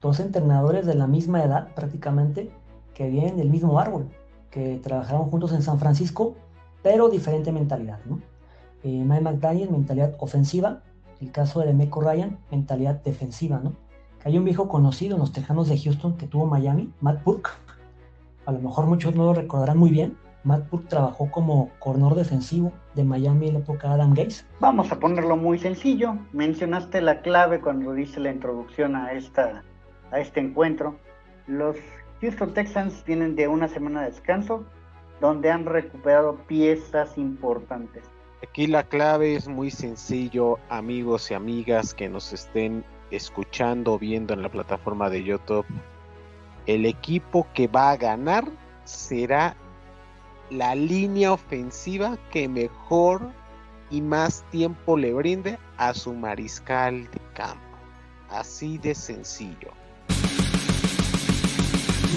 dos entrenadores de la misma edad prácticamente, que vienen del mismo árbol, que trabajaron juntos en San Francisco, pero diferente mentalidad, ¿no? Mike McDaniel, mentalidad ofensiva. El caso de Meco Ryan, mentalidad defensiva, ¿no? Que hay un viejo conocido en los Tejanos de Houston que tuvo Miami, Matt Burke. A lo mejor muchos no lo recordarán muy bien. Matt Burke trabajó como corredor defensivo de Miami en la época de Adam Gase. Vamos a ponerlo muy sencillo. Mencionaste la clave cuando dice la introducción a este encuentro. Los Houston Texans tienen de una semana de descanso, donde han recuperado piezas importantes. Aquí la clave es muy sencillo, amigos y amigas que nos estén escuchando o viendo en la plataforma de YouTube. El equipo que va a ganar será la línea ofensiva que mejor y más tiempo le brinde a su mariscal de campo. Así de sencillo.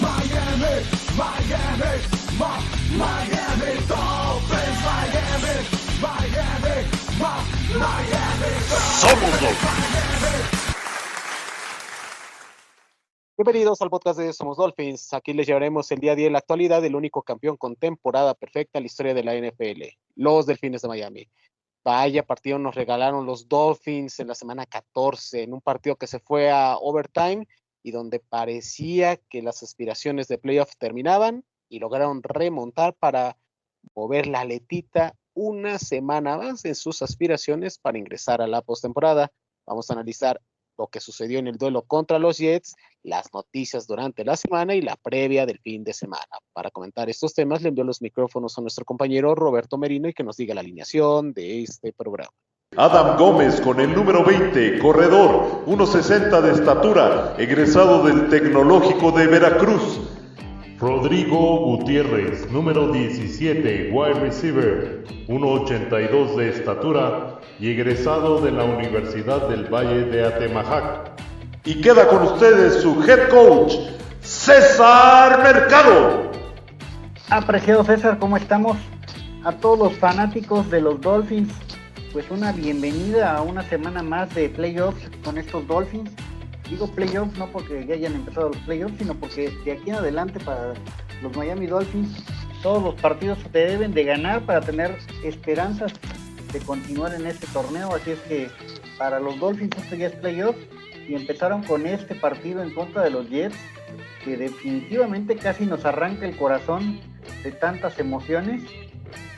Miami, Miami, Miami Dolphins, Miami, Miami Dolphins. Somos Dolphins. Bienvenidos al podcast de Somos Dolphins. Aquí les llevaremos el día a día la actualidad del único campeón con temporada perfecta en la historia de la NFL, los Delfines de Miami. Vaya partido nos regalaron los Dolphins en la semana 14, en un partido que se fue a overtime y donde parecía que las aspiraciones de playoff terminaban y lograron remontar para mover la aletita una semana más en sus aspiraciones para ingresar a la postemporada. Vamos a analizar lo que sucedió en el duelo contra los Jets, las noticias durante la semana y la previa del fin de semana. Para comentar estos temas, le envío los micrófonos a nuestro compañero Roberto Merino y que nos diga la alineación de este programa. Adam Gómez con el número 20, corredor, 1.60 de estatura, egresado del Tecnológico de Veracruz. Rodrigo Gutiérrez, número 17, wide receiver, 1.82 de estatura y egresado de la Universidad del Valle de Atemajac. Y queda con ustedes su head coach, César Mercado. Apreciado César, ¿cómo estamos? A todos los fanáticos de los Dolphins, pues una bienvenida a una semana más de playoffs con estos Dolphins. Digo playoffs no porque ya hayan empezado los playoffs, sino porque de aquí en adelante para los Miami Dolphins todos los partidos se deben de ganar para tener esperanzas de continuar en este torneo. Así es que para los Dolphins esto ya es playoff y empezaron con este partido en contra de los Jets, que definitivamente casi nos arranca el corazón de tantas emociones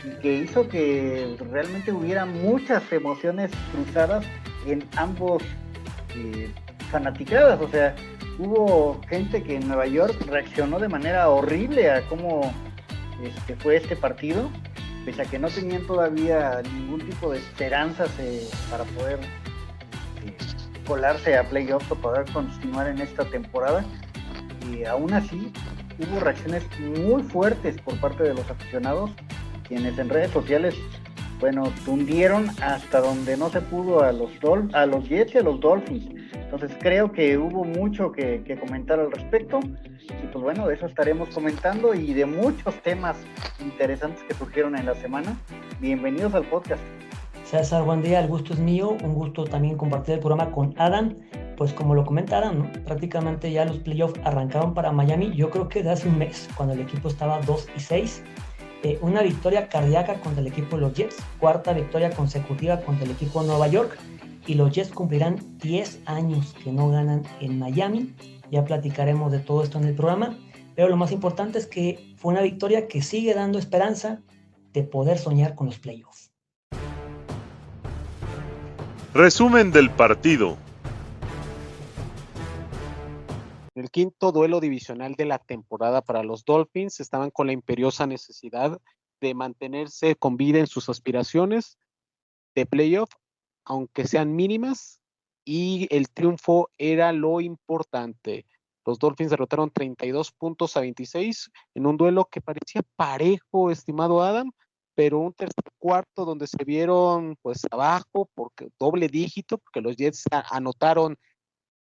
y que hizo que realmente hubiera muchas emociones cruzadas en ambos fanaticadas. O sea, hubo gente que en Nueva York reaccionó de manera horrible a cómo fue este partido, pese a que no tenían todavía ningún tipo de esperanzas para poder colarse a playoffs o poder continuar en esta temporada. Y aún así hubo reacciones muy fuertes por parte de los aficionados, quienes en redes sociales, bueno, tundieron hasta donde no se pudo a los Jets y a los Dolphins. Entonces creo que hubo mucho que comentar al respecto y pues bueno, de eso estaremos comentando y de muchos temas interesantes que surgieron en la semana. Bienvenidos al podcast. César, buen día, el gusto es mío, un gusto también compartir el programa con Adam. Pues como lo comenta Adam, ¿no? Prácticamente ya los playoffs arrancaron para Miami, yo creo que de hace un mes, cuando el equipo estaba 2-6. Una victoria cardíaca contra el equipo de los Jets, cuarta victoria consecutiva contra el equipo de Nueva York, y los Jets cumplirán 10 años que no ganan en Miami. Ya platicaremos de todo esto en el programa, pero lo más importante es que fue una victoria que sigue dando esperanza de poder soñar con los playoffs. Resumen del partido. El quinto duelo divisional de la temporada para los Dolphins estaban con la imperiosa necesidad de mantenerse con vida en sus aspiraciones de playoff, aunque sean mínimas, y el triunfo era lo importante. Los Dolphins derrotaron 32 puntos a 26 en un duelo que parecía parejo, estimado Adam, pero un tercer cuarto donde se vieron pues abajo, porque doble dígito, porque los Jets anotaron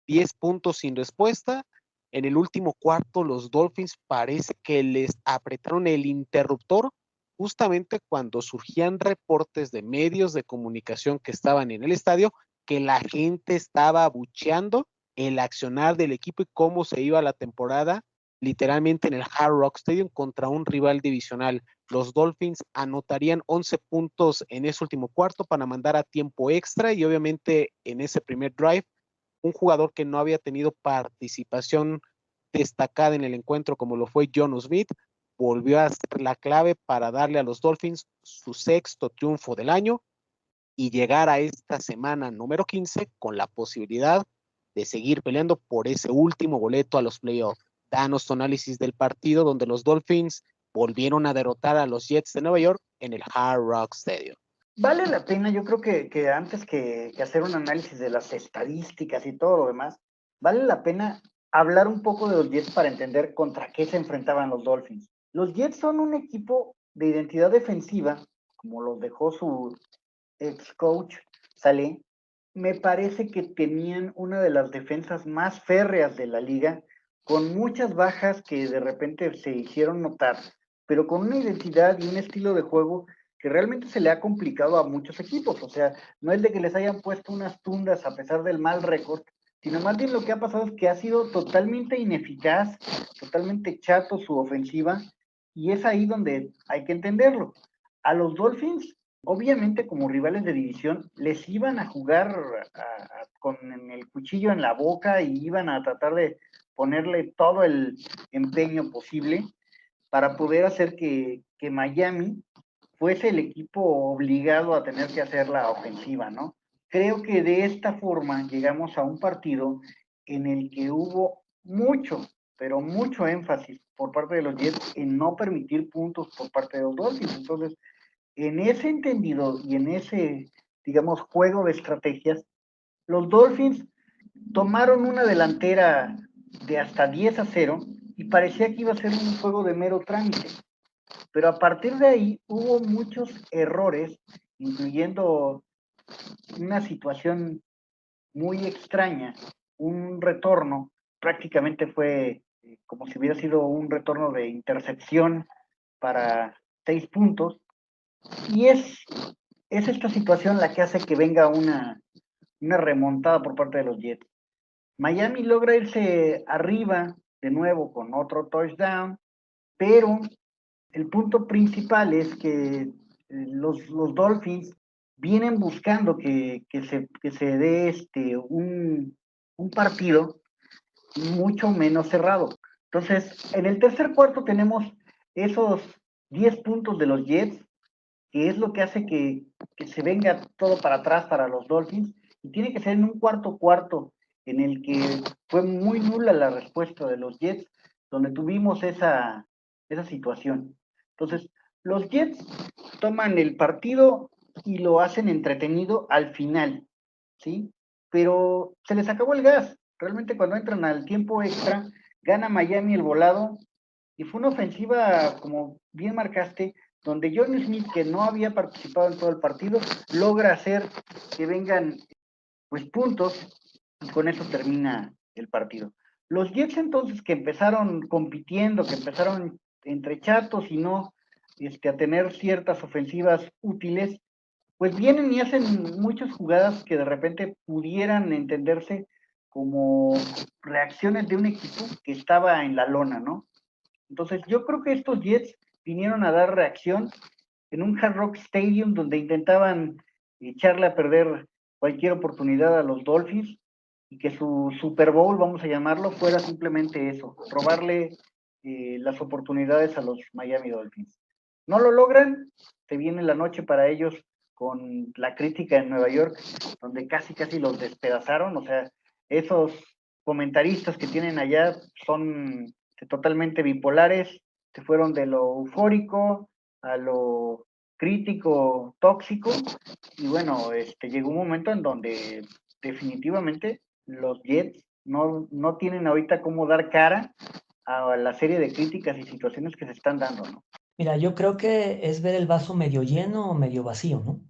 10 puntos sin respuesta. En el último cuarto, los Dolphins parece que les apretaron el interruptor justamente cuando surgían reportes de medios de comunicación que estaban en el estadio que la gente estaba abucheando el accionar del equipo y cómo se iba la temporada, literalmente en el Hard Rock Stadium contra un rival divisional. Los Dolphins anotarían 11 puntos en ese último cuarto para mandar a tiempo extra, y obviamente en ese primer drive, un jugador que no había tenido participación destacada en el encuentro como lo fue Jonnu Smith, volvió a ser la clave para darle a los Dolphins su sexto triunfo del año y llegar a esta semana número 15 con la posibilidad de seguir peleando por ese último boleto a los playoffs. Danos tu análisis del partido donde los Dolphins volvieron a derrotar a los Jets de Nueva York en el Hard Rock Stadium. Vale la pena, yo creo que antes que hacer un análisis de las estadísticas y todo lo demás, vale la pena hablar un poco de los Jets para entender contra qué se enfrentaban los Dolphins. Los Jets son un equipo de identidad defensiva, como los dejó su ex coach Saleh. Me parece que tenían una de las defensas más férreas de la liga, con muchas bajas que de repente se hicieron notar, pero con una identidad y un estilo de juego que realmente se le ha complicado a muchos equipos. O sea, no es de que les hayan puesto unas tundas a pesar del mal récord, sino más bien lo que ha pasado es que ha sido totalmente ineficaz, totalmente chato su ofensiva, y es ahí donde hay que entenderlo. A los Dolphins, obviamente como rivales de división, les iban a jugar con el cuchillo en la boca y iban a tratar de ponerle todo el empeño posible para poder hacer que Miami fuese el equipo obligado a tener que hacer la ofensiva, ¿no? Creo que de esta forma llegamos a un partido en el que hubo mucho, pero mucho énfasis por parte de los Jets en no permitir puntos por parte de los Dolphins. Entonces, en ese entendido y en ese, digamos, juego de estrategias, los Dolphins tomaron una delantera de hasta 10-0 y parecía que iba a ser un juego de mero trámite. Pero a partir de ahí hubo muchos errores, incluyendo una situación muy extraña, un retorno, prácticamente fue como si hubiera sido un retorno de intercepción para 6 puntos, y es esta situación la que hace que venga una remontada por parte de los Jets. Miami logra irse arriba de nuevo con otro touchdown, pero el punto principal es que los Dolphins vienen buscando que se dé un partido mucho menos cerrado. Entonces, en el tercer cuarto tenemos esos 10 puntos de los Jets, que es lo que hace que se venga todo para atrás para los Dolphins, y tiene que ser en un cuarto en el que fue muy nula la respuesta de los Jets, donde tuvimos esa situación. Entonces, los Jets toman el partido y lo hacen entretenido al final, ¿sí? Pero se les acabó el gas. Realmente cuando entran al tiempo extra, gana Miami el volado, y fue una ofensiva, como bien marcaste, donde Jonnu Smith, que no había participado en todo el partido, logra hacer que vengan pues puntos, y con eso termina el partido. Los Jets entonces, que empezaron compitiendo, que empezaron entre chatos y no a tener ciertas ofensivas útiles, pues vienen y hacen muchas jugadas que de repente pudieran entenderse como reacciones de un equipo que estaba en la lona, ¿no? Entonces yo creo que estos Jets vinieron a dar reacción en un Hard Rock Stadium donde intentaban echarle a perder cualquier oportunidad a los Dolphins, y que su Super Bowl, vamos a llamarlo, fuera simplemente eso, robarle las oportunidades a los Miami Dolphins. No lo logran, se viene la noche para ellos con la crítica en Nueva York, donde casi los despedazaron. O sea, esos comentaristas que tienen allá son totalmente bipolares, se fueron de lo eufórico a lo crítico, tóxico, y bueno, llegó un momento en donde definitivamente los Jets no tienen ahorita cómo dar cara a la serie de críticas y situaciones que se están dando, ¿no? Mira, yo creo que es ver el vaso medio lleno o medio vacío, ¿no?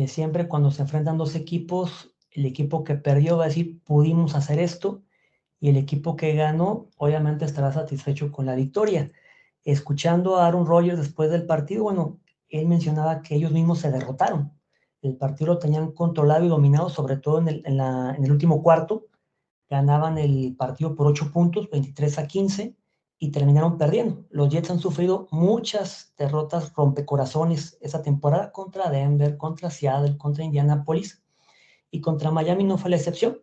Siempre cuando se enfrentan dos equipos, el equipo que perdió va a decir, pudimos hacer esto, y el equipo que ganó, obviamente estará satisfecho con la victoria. Escuchando a Aaron Rodgers después del partido, bueno, él mencionaba que ellos mismos se derrotaron. El partido lo tenían controlado y dominado, sobre todo en el último cuarto, ganaban el partido por 8 puntos, 23-15, y terminaron perdiendo. Los Jets han sufrido muchas derrotas rompecorazones esa temporada contra Denver, contra Seattle, contra Indianapolis, y contra Miami no fue la excepción.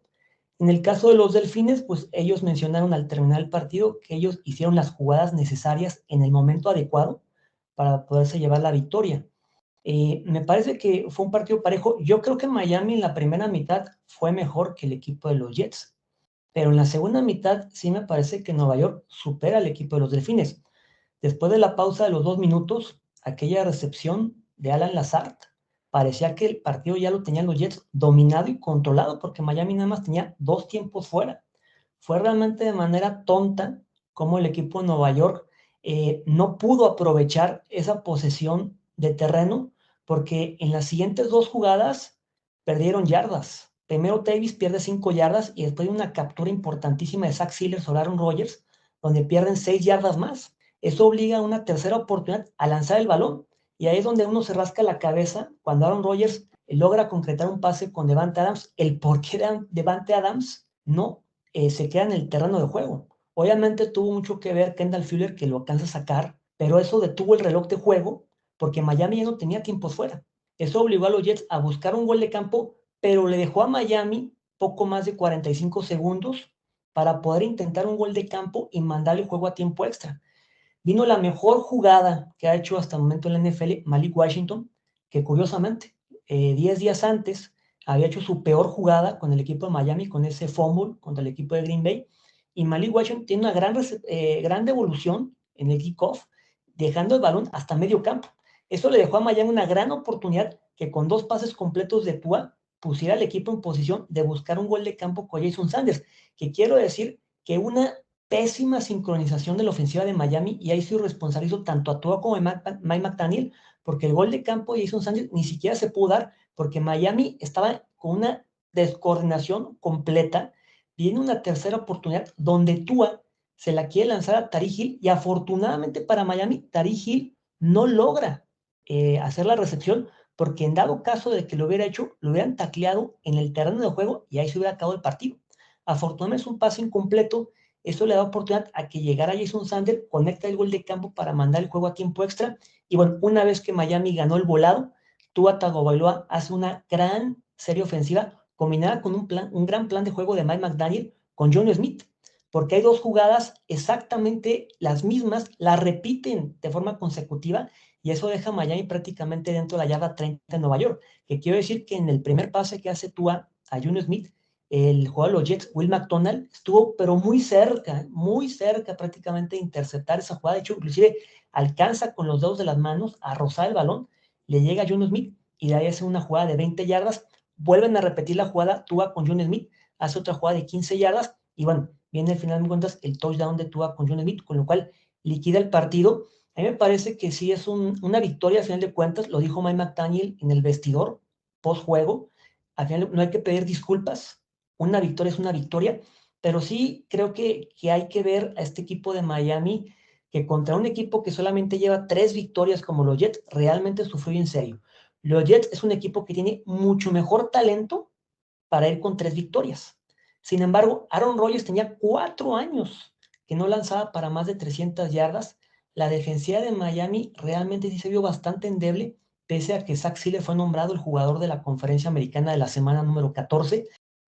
En el caso de los Delfines, pues ellos mencionaron al terminar el partido que ellos hicieron las jugadas necesarias en el momento adecuado para poderse llevar la victoria. Me parece que fue un partido parejo. Yo creo que Miami en la primera mitad fue mejor que el equipo de los Jets, pero en la segunda mitad sí me parece que Nueva York supera al equipo de los Delfines. Después de la pausa de los 2 minutos, aquella recepción de Alan Lazard, parecía que el partido ya lo tenían los Jets dominado y controlado, porque Miami nada más tenía 2 tiempos fuera. Fue realmente de manera tonta como el equipo de Nueva York no pudo aprovechar esa posesión de terreno, porque en las siguientes 2 jugadas perdieron yardas. Primero Davis pierde 5 yardas y después una captura importantísima de Zach Sieler sobre Aaron Rodgers, donde pierden 6 yardas más. Eso obliga a una tercera oportunidad a lanzar el balón, y ahí es donde uno se rasca la cabeza cuando Aaron Rodgers logra concretar un pase con Davante Adams. El por qué Davante Adams no se queda en el terreno de juego. Obviamente tuvo mucho que ver Kendall Fuller, que lo alcanza a sacar, pero eso detuvo el reloj de juego porque Miami ya no tenía tiempos fuera. Eso obligó a los Jets a buscar un gol de campo, pero le dejó a Miami poco más de 45 segundos para poder intentar un gol de campo y mandar el juego a tiempo extra. Vino la mejor jugada que ha hecho hasta el momento en la NFL, Malik Washington, que curiosamente, 10 días antes, había hecho su peor jugada con el equipo de Miami, con ese fumble contra el equipo de Green Bay, y Malik Washington tiene una gran devolución en el kickoff, dejando el balón hasta medio campo. Eso le dejó a Miami una gran oportunidad que con 2 pases completos de Tua pusiera al equipo en posición de buscar un gol de campo con Jason Sanders, que quiero decir que una pésima sincronización de la ofensiva de Miami, y ahí sí responsabilizo tanto a Tua como a Mike McDaniel, porque el gol de campo de Jason Sanders ni siquiera se pudo dar, porque Miami estaba con una descoordinación completa. Viene una tercera oportunidad donde Tua se la quiere lanzar a Tariq Hill, y afortunadamente para Miami, Tariq Hill no logra hacer la recepción, porque en dado caso de que lo hubiera hecho, lo hubieran tacleado en el terreno de juego y ahí se hubiera acabado el partido. Afortunadamente es un pase incompleto. Eso le da oportunidad a que llegara Jason Sanders, conecta el gol de campo para mandar el juego a tiempo extra. Y bueno, una vez que Miami ganó el volado, Tua Tagovailoa hace una gran serie ofensiva combinada con un gran plan de juego de Mike McDaniel con John Smith, porque hay 2 jugadas exactamente las mismas, las repiten de forma consecutiva, y eso deja a Miami prácticamente dentro de la yarda 30 de Nueva York, que quiero decir que en el primer pase que hace Tua a John Smith, el jugador de los Jets, Will McDonald, estuvo pero muy cerca prácticamente de interceptar esa jugada. De hecho, inclusive alcanza con los dedos de las manos a rozar el balón, le llega a John Smith y de ahí hace una jugada de 20 yardas. Vuelven a repetir la jugada Tua con John Smith, hace otra jugada de 15 yardas y bueno, viene al final de cuentas el touchdown de Tua con John Smith, con lo cual liquida el partido. A mí me parece que sí es una victoria al final de cuentas, lo dijo Mike McDaniel en el vestidor post juego. Al final no hay que pedir disculpas, una victoria es una victoria, pero sí creo que hay que ver a este equipo de Miami, que contra un equipo que solamente lleva 3 victorias como los Jets, realmente sufrió en serio. Los Jets es un equipo que tiene mucho mejor talento para ir con 3 victorias. Sin embargo, Aaron Rodgers tenía 4 años que no lanzaba para más de 300 yardas. La defensiva de Miami realmente sí se vio bastante endeble, pese a que Zach Sieler fue nombrado el jugador de la Conferencia Americana de la semana número 14.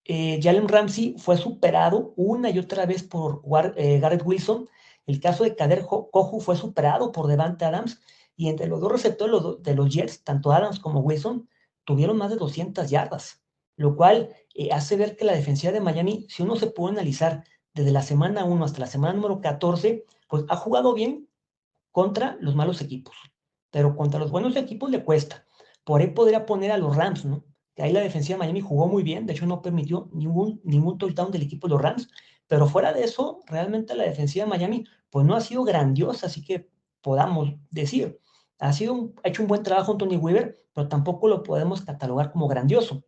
Jalen Ramsey fue superado una y otra vez por Garrett Wilson. El caso de Kader Kohou fue superado por Davante Adams, y entre los 2 receptores de los Jets, tanto Adams como Wilson, tuvieron más de 200 yardas, lo cual hace ver que la defensiva de Miami, si uno se puede analizar desde la semana 1 hasta la semana número 14, pues ha jugado bien contra los malos equipos, pero contra los buenos equipos le cuesta. Por ahí podría poner a los Rams, ¿no? Que ahí la defensiva de Miami jugó muy bien, de hecho no permitió ningún touchdown del equipo de los Rams, pero fuera de eso, realmente la defensiva de Miami pues no ha sido grandiosa, así que podamos decir, ha hecho un buen trabajo Tony Weaver, pero tampoco lo podemos catalogar como grandioso.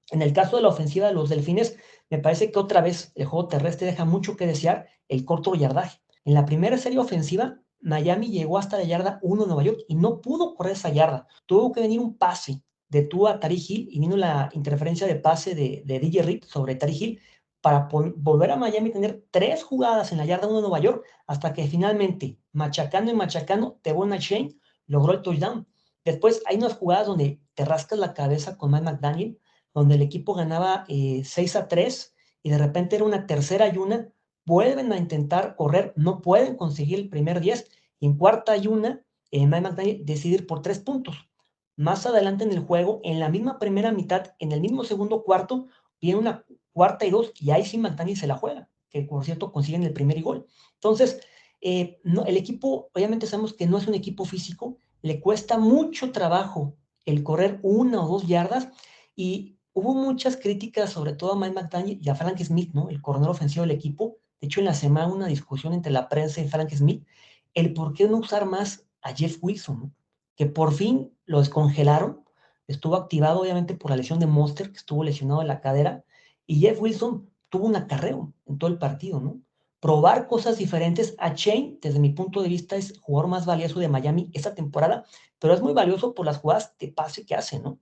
En el caso de la ofensiva de los Delfines, me parece que otra vez el juego terrestre deja mucho que desear, el corto yardaje. En la primera serie ofensiva, Miami llegó hasta la yarda 1 de Nueva York y no pudo correr esa yarda. Tuvo que venir un pase de Tua a Tariq Hill, y vino la interferencia de pase de DJ Reed sobre Tariq Hill para volver a Miami y tener 3 jugadas en la yarda 1 de Nueva York, hasta que finalmente, machacando y machacando, Devon Achane logró el touchdown. Después hay unas jugadas donde te rascas la cabeza con Mike McDaniel, donde el equipo ganaba 6-3 y de repente era una 3rd y 1, vuelven a intentar correr, no pueden conseguir el primer 10, y en 4th y 1, Mike McDaniel decide ir por 3 puntos. Más adelante en el juego, en la misma primera mitad, en el mismo segundo cuarto, viene una 4th y 2, y ahí sí McDaniel se la juega, que por cierto consiguen el primer gol. Entonces, no, el equipo, obviamente sabemos que no es un equipo físico, le cuesta mucho trabajo el correr 1 o 2 yardas, y hubo muchas críticas, sobre todo a Mike McDaniel y a Frank Smith, ¿no? El corredor ofensivo del equipo. De hecho, en la semana una discusión entre la prensa y Frank Smith, el por qué no usar más a Jeff Wilson, ¿no? Que por fin lo descongelaron, estuvo activado obviamente por la lesión de Monster, que estuvo lesionado de la cadera, y Jeff Wilson tuvo un acarreo en todo el partido, ¿no? Probar cosas diferentes. Achane, desde mi punto de vista, es el jugador más valioso de Miami esta temporada, pero es muy valioso por las jugadas de pase que hace, ¿no?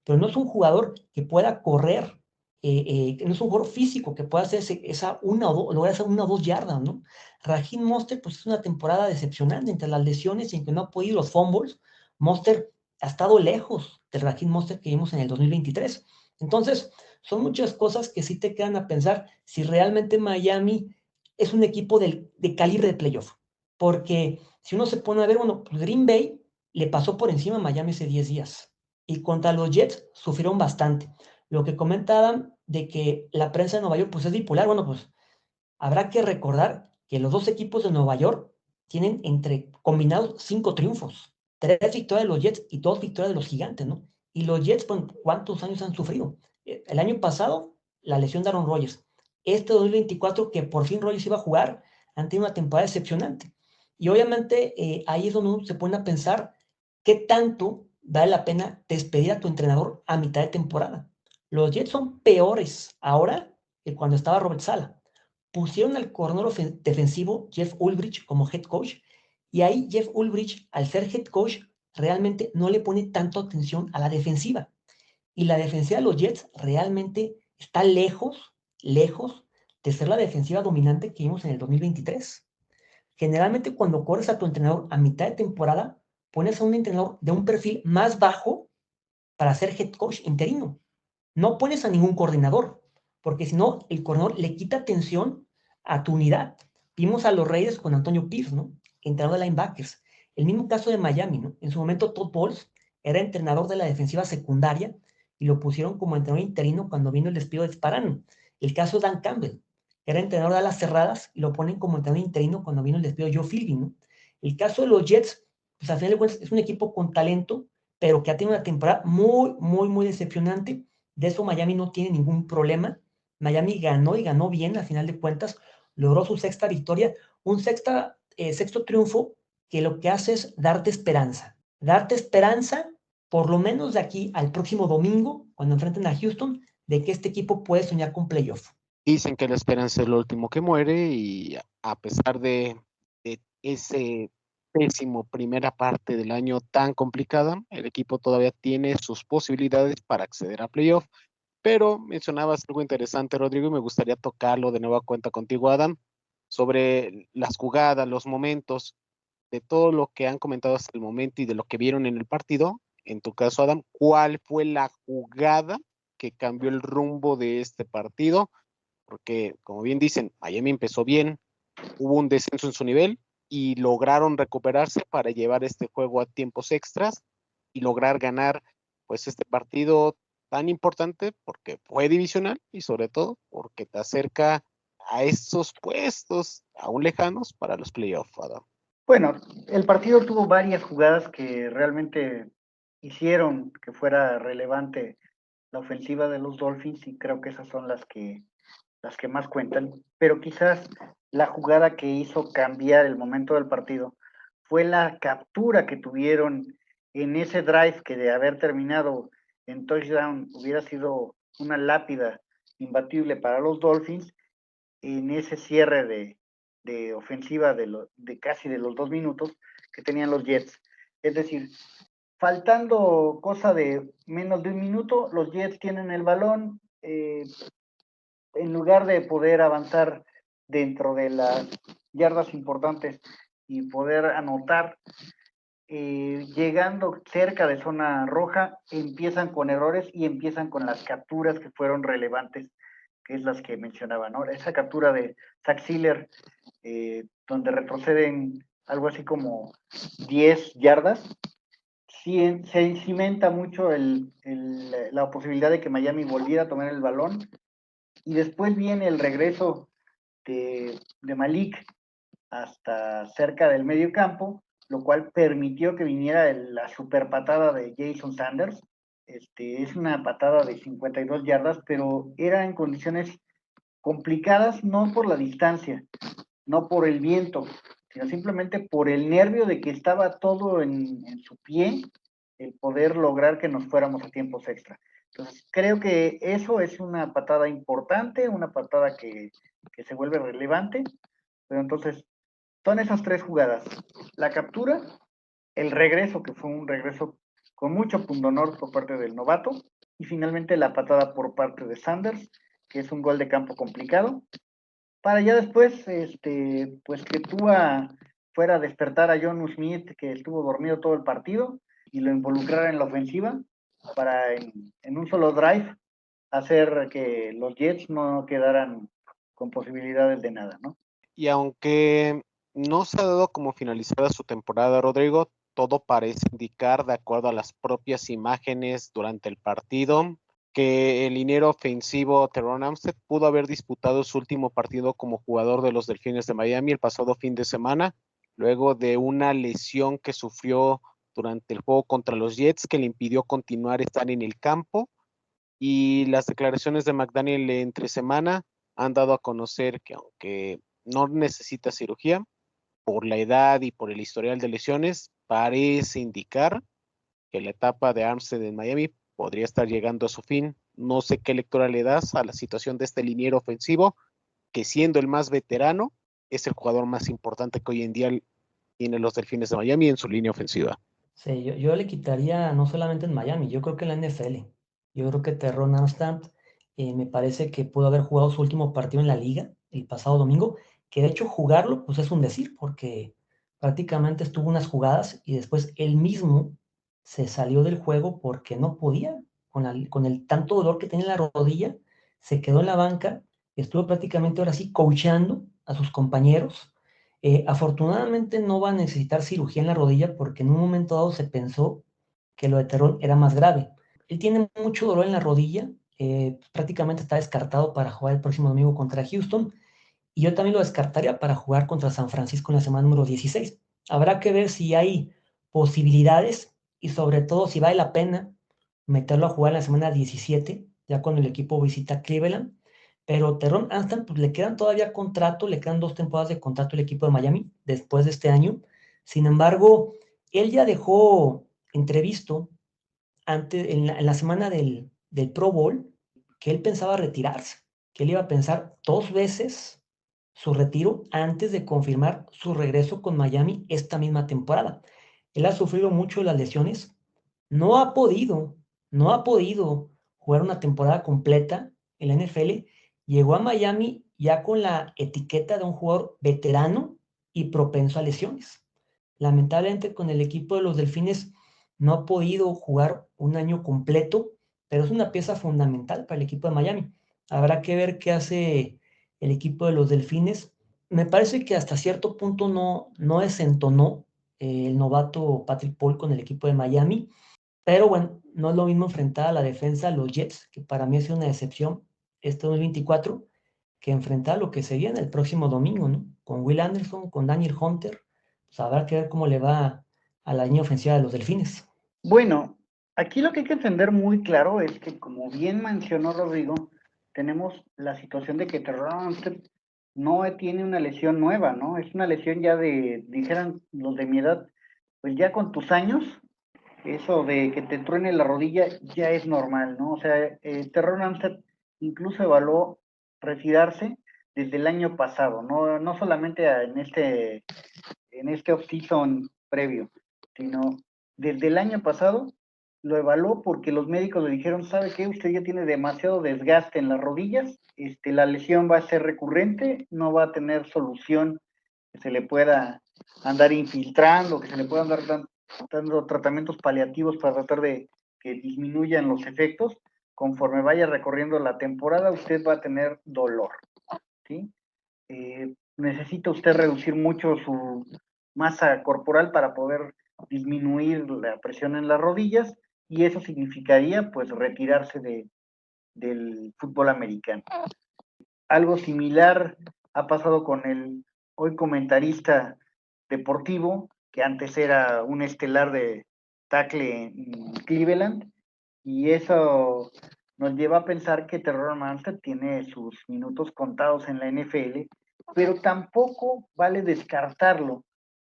Pero no es un jugador que pueda correr, no es un jugador físico que pueda hacer esa lograr esa 1 o 2 yardas, ¿no? Raheem Mostert, pues es una temporada decepcionante entre las lesiones y en que no ha podido los fumbles. Mostert ha estado lejos del Raheem Mostert que vimos en el 2023. Entonces, son muchas cosas que sí te quedan a pensar si realmente Miami es un equipo de calibre de playoff. Porque si uno se pone a ver, bueno, pues Green Bay le pasó por encima a Miami hace 10 días. Y contra los Jets sufrieron bastante. Lo que comenta Adam de que la prensa de Nueva York pues es bipolar, bueno, pues habrá que recordar que los 2 equipos de Nueva York tienen entre combinados 5 triunfos, 3 victorias de los Jets y 2 victorias de los Gigantes, ¿no? Y los Jets, bueno, ¿cuántos años han sufrido? El año pasado, la lesión de Aaron Rodgers. Este 2024, que por fin Rodgers iba a jugar, han tenido una temporada decepcionante. Y obviamente ahí es donde uno se pone a pensar qué tanto vale la pena despedir a tu entrenador a mitad de temporada. Los Jets son peores ahora que cuando estaba Robert Saleh. Pusieron al corredor defensivo Jeff Ulbrich como head coach, y ahí Jeff Ulbrich, al ser head coach, realmente no le pone tanto atención a la defensiva. Y la defensiva de los Jets realmente está lejos, lejos de ser la defensiva dominante que vimos en el 2023. Generalmente cuando corres a tu entrenador a mitad de temporada, pones a un entrenador de un perfil más bajo para ser head coach interino. No pones a ningún coordinador, porque si no, el coordinador le quita atención a tu unidad. Vimos a los Raiders con Antonio Pierce, ¿no? Entrenador de linebackers. El mismo caso de Miami, ¿no? En su momento Todd Bowles era entrenador de la defensiva secundaria y lo pusieron como entrenador interino cuando vino el despido de Sparano. El caso de Dan Campbell, era entrenador de alas cerradas y lo ponen como entrenador interino cuando vino el despido de Joe Philbin, ¿no? El caso de los Jets, pues al final de cuentas es un equipo con talento, pero que ha tenido una temporada muy, muy, muy decepcionante. De eso Miami no tiene ningún problema. Miami ganó y ganó bien, al final de cuentas, logró su 6ª victoria, un sexto triunfo que lo que hace es darte esperanza, por lo menos de aquí al próximo domingo, cuando enfrenten a Houston, de que este equipo puede soñar con playoff. Dicen que la esperanza es lo último que muere y a pesar de ese pésimo primera parte del año tan complicada, el equipo todavía tiene sus posibilidades para acceder a playoff. Pero mencionabas algo interesante, Rodrigo, y me gustaría tocarlo de nueva cuenta contigo, Adam, sobre las jugadas, los momentos, de todo lo que han comentado hasta el momento y de lo que vieron en el partido. En tu caso, Adam, ¿cuál fue la jugada que cambió el rumbo de este partido? Porque, como bien dicen, Miami empezó bien, hubo un descenso en su nivel y lograron recuperarse para llevar este juego a tiempos extras y lograr ganar pues este partido tan importante porque fue divisional y sobre todo porque te acerca a esos puestos aún lejanos para los playoffs, Adam. Bueno, el partido tuvo varias jugadas que realmente hicieron que fuera relevante la ofensiva de los Dolphins, y creo que esas son las que más cuentan, pero quizás la jugada que hizo cambiar el momento del partido fue la captura que tuvieron en ese drive, que de haber terminado en touchdown hubiera sido una lápida imbatible para los Dolphins, en ese cierre de ofensiva de casi de los 2 minutos que tenían los Jets. Es decir, faltando cosa de menos de 1 minuto, los Jets tienen el balón, en lugar de poder avanzar dentro de las yardas importantes y poder anotar, llegando cerca de zona roja, empiezan con errores y empiezan con las capturas que fueron relevantes, que es las que mencionaba, ¿no? Esa captura de Zach Sieler, donde retroceden algo así como 10 yardas, sí, se cimenta mucho la posibilidad de que Miami volviera a tomar el balón, y después viene el regreso de Malik hasta cerca del medio campo, lo cual permitió que viniera la super patada de Jason Sanders. Es una patada de 52 yardas, pero era en condiciones complicadas, no por la distancia, no por el viento, sino simplemente por el nervio de que estaba todo en su pie, el poder lograr que nos fuéramos a tiempos extra. Entonces, creo que eso es una patada importante, una patada que se vuelve relevante, pero entonces son esas tres jugadas: la captura, el regreso, que fue un regreso con mucho pundonor por parte del novato, y finalmente la patada por parte de Sanders, que es un gol de campo complicado, para ya después, pues que Tua fuera a despertar a Jonnu Smith, que estuvo dormido todo el partido, y lo involucrara en la ofensiva, para en un solo drive hacer que los Jets no quedaran con posibilidades de nada, ¿no? Y aunque no se ha dado como finalizada su temporada, Rodrigo, todo parece indicar, de acuerdo a las propias imágenes durante el partido, que el liniero ofensivo Terron Armstead pudo haber disputado su último partido como jugador de los Delfines de Miami el pasado fin de semana, luego de una lesión que sufrió durante el juego contra los Jets, que le impidió continuar estar en el campo. Y las declaraciones de McDaniel entre semana han dado a conocer que, aunque no necesita cirugía, por la edad y por el historial de lesiones, parece indicar que la etapa de Armstead en Miami podría estar llegando a su fin. No sé qué lectura le das a la situación de este liniero ofensivo, que siendo el más veterano, es el jugador más importante que hoy en día tiene los Delfines de Miami en su línea ofensiva. Sí, yo le quitaría no solamente en Miami, yo creo que en la NFL. Yo creo que Terron Armstead me parece que pudo haber jugado su último partido en la liga el pasado domingo, que de hecho jugarlo pues es un decir, porque prácticamente estuvo unas jugadas y después él mismo se salió del juego porque no podía, con el tanto dolor que tenía en la rodilla, se quedó en la banca, estuvo prácticamente ahora sí coachando a sus compañeros. Afortunadamente no va a necesitar cirugía en la rodilla porque en un momento dado se pensó que lo de Terrón era más grave. Él tiene mucho dolor en la rodilla, prácticamente está descartado para jugar el próximo domingo contra Houston, y yo también lo descartaría para jugar contra San Francisco en la semana número 16. Habrá que ver si hay posibilidades y sobre todo si vale la pena meterlo a jugar en la semana 17, ya cuando el equipo visita Cleveland. Pero Terron Armstead, pues le quedan todavía contrato, le quedan 2 temporadas de contrato al equipo de Miami después de este año. Sin embargo, él ya dejó entrevisto antes, en la semana del Pro Bowl, que él pensaba retirarse, que él iba a pensar 2 veces su retiro antes de confirmar su regreso con Miami esta misma temporada. Él ha sufrido mucho las lesiones, no ha podido, no ha podido jugar una temporada completa en la NFL. Llegó a Miami ya con la etiqueta de un jugador veterano y propenso a lesiones. Lamentablemente con el equipo de los Delfines no ha podido jugar un año completo, pero es una pieza fundamental para el equipo de Miami. Habrá que ver qué hace el equipo de los Delfines. Me parece que hasta cierto punto no desentonó el novato Patrick Paul con el equipo de Miami, pero bueno, no es lo mismo enfrentar a la defensa de los Jets, que para mí ha sido una decepción este 2024, que enfrentar lo que se viene el próximo domingo, ¿no? Con Will Anderson, con Daniel Hunter. Pues habrá que ver cómo le va a la línea ofensiva de los Delfines. Bueno, aquí lo que hay que entender muy claro es que, como bien mencionó Rodrigo, tenemos la situación de que Terron Armstead no tiene una lesión nueva, ¿no? Es una lesión ya dijeran los de mi edad, pues ya con tus años, eso de que te truene la rodilla ya es normal, ¿no? O sea, Terron Armstead incluso evaluó retirarse desde el año pasado, no solamente en este off-season previo, sino desde el año pasado lo evaluó porque los médicos le dijeron, ¿sabe qué? Usted ya tiene demasiado desgaste en las rodillas, la lesión va a ser recurrente, no va a tener solución que se le pueda andar infiltrando, que se le pueda andar dando tratamientos paliativos para tratar de que disminuyan los efectos. Conforme vaya recorriendo la temporada, usted va a tener dolor, ¿sí? Necesita usted reducir mucho su masa corporal para poder disminuir la presión en las rodillas, y eso significaría pues retirarse del fútbol americano. Algo similar ha pasado con el hoy comentarista deportivo, que antes era un estelar de tackle en Cleveland, y eso nos lleva a pensar que Terron Armstead tiene sus minutos contados en la NFL, pero tampoco vale descartarlo,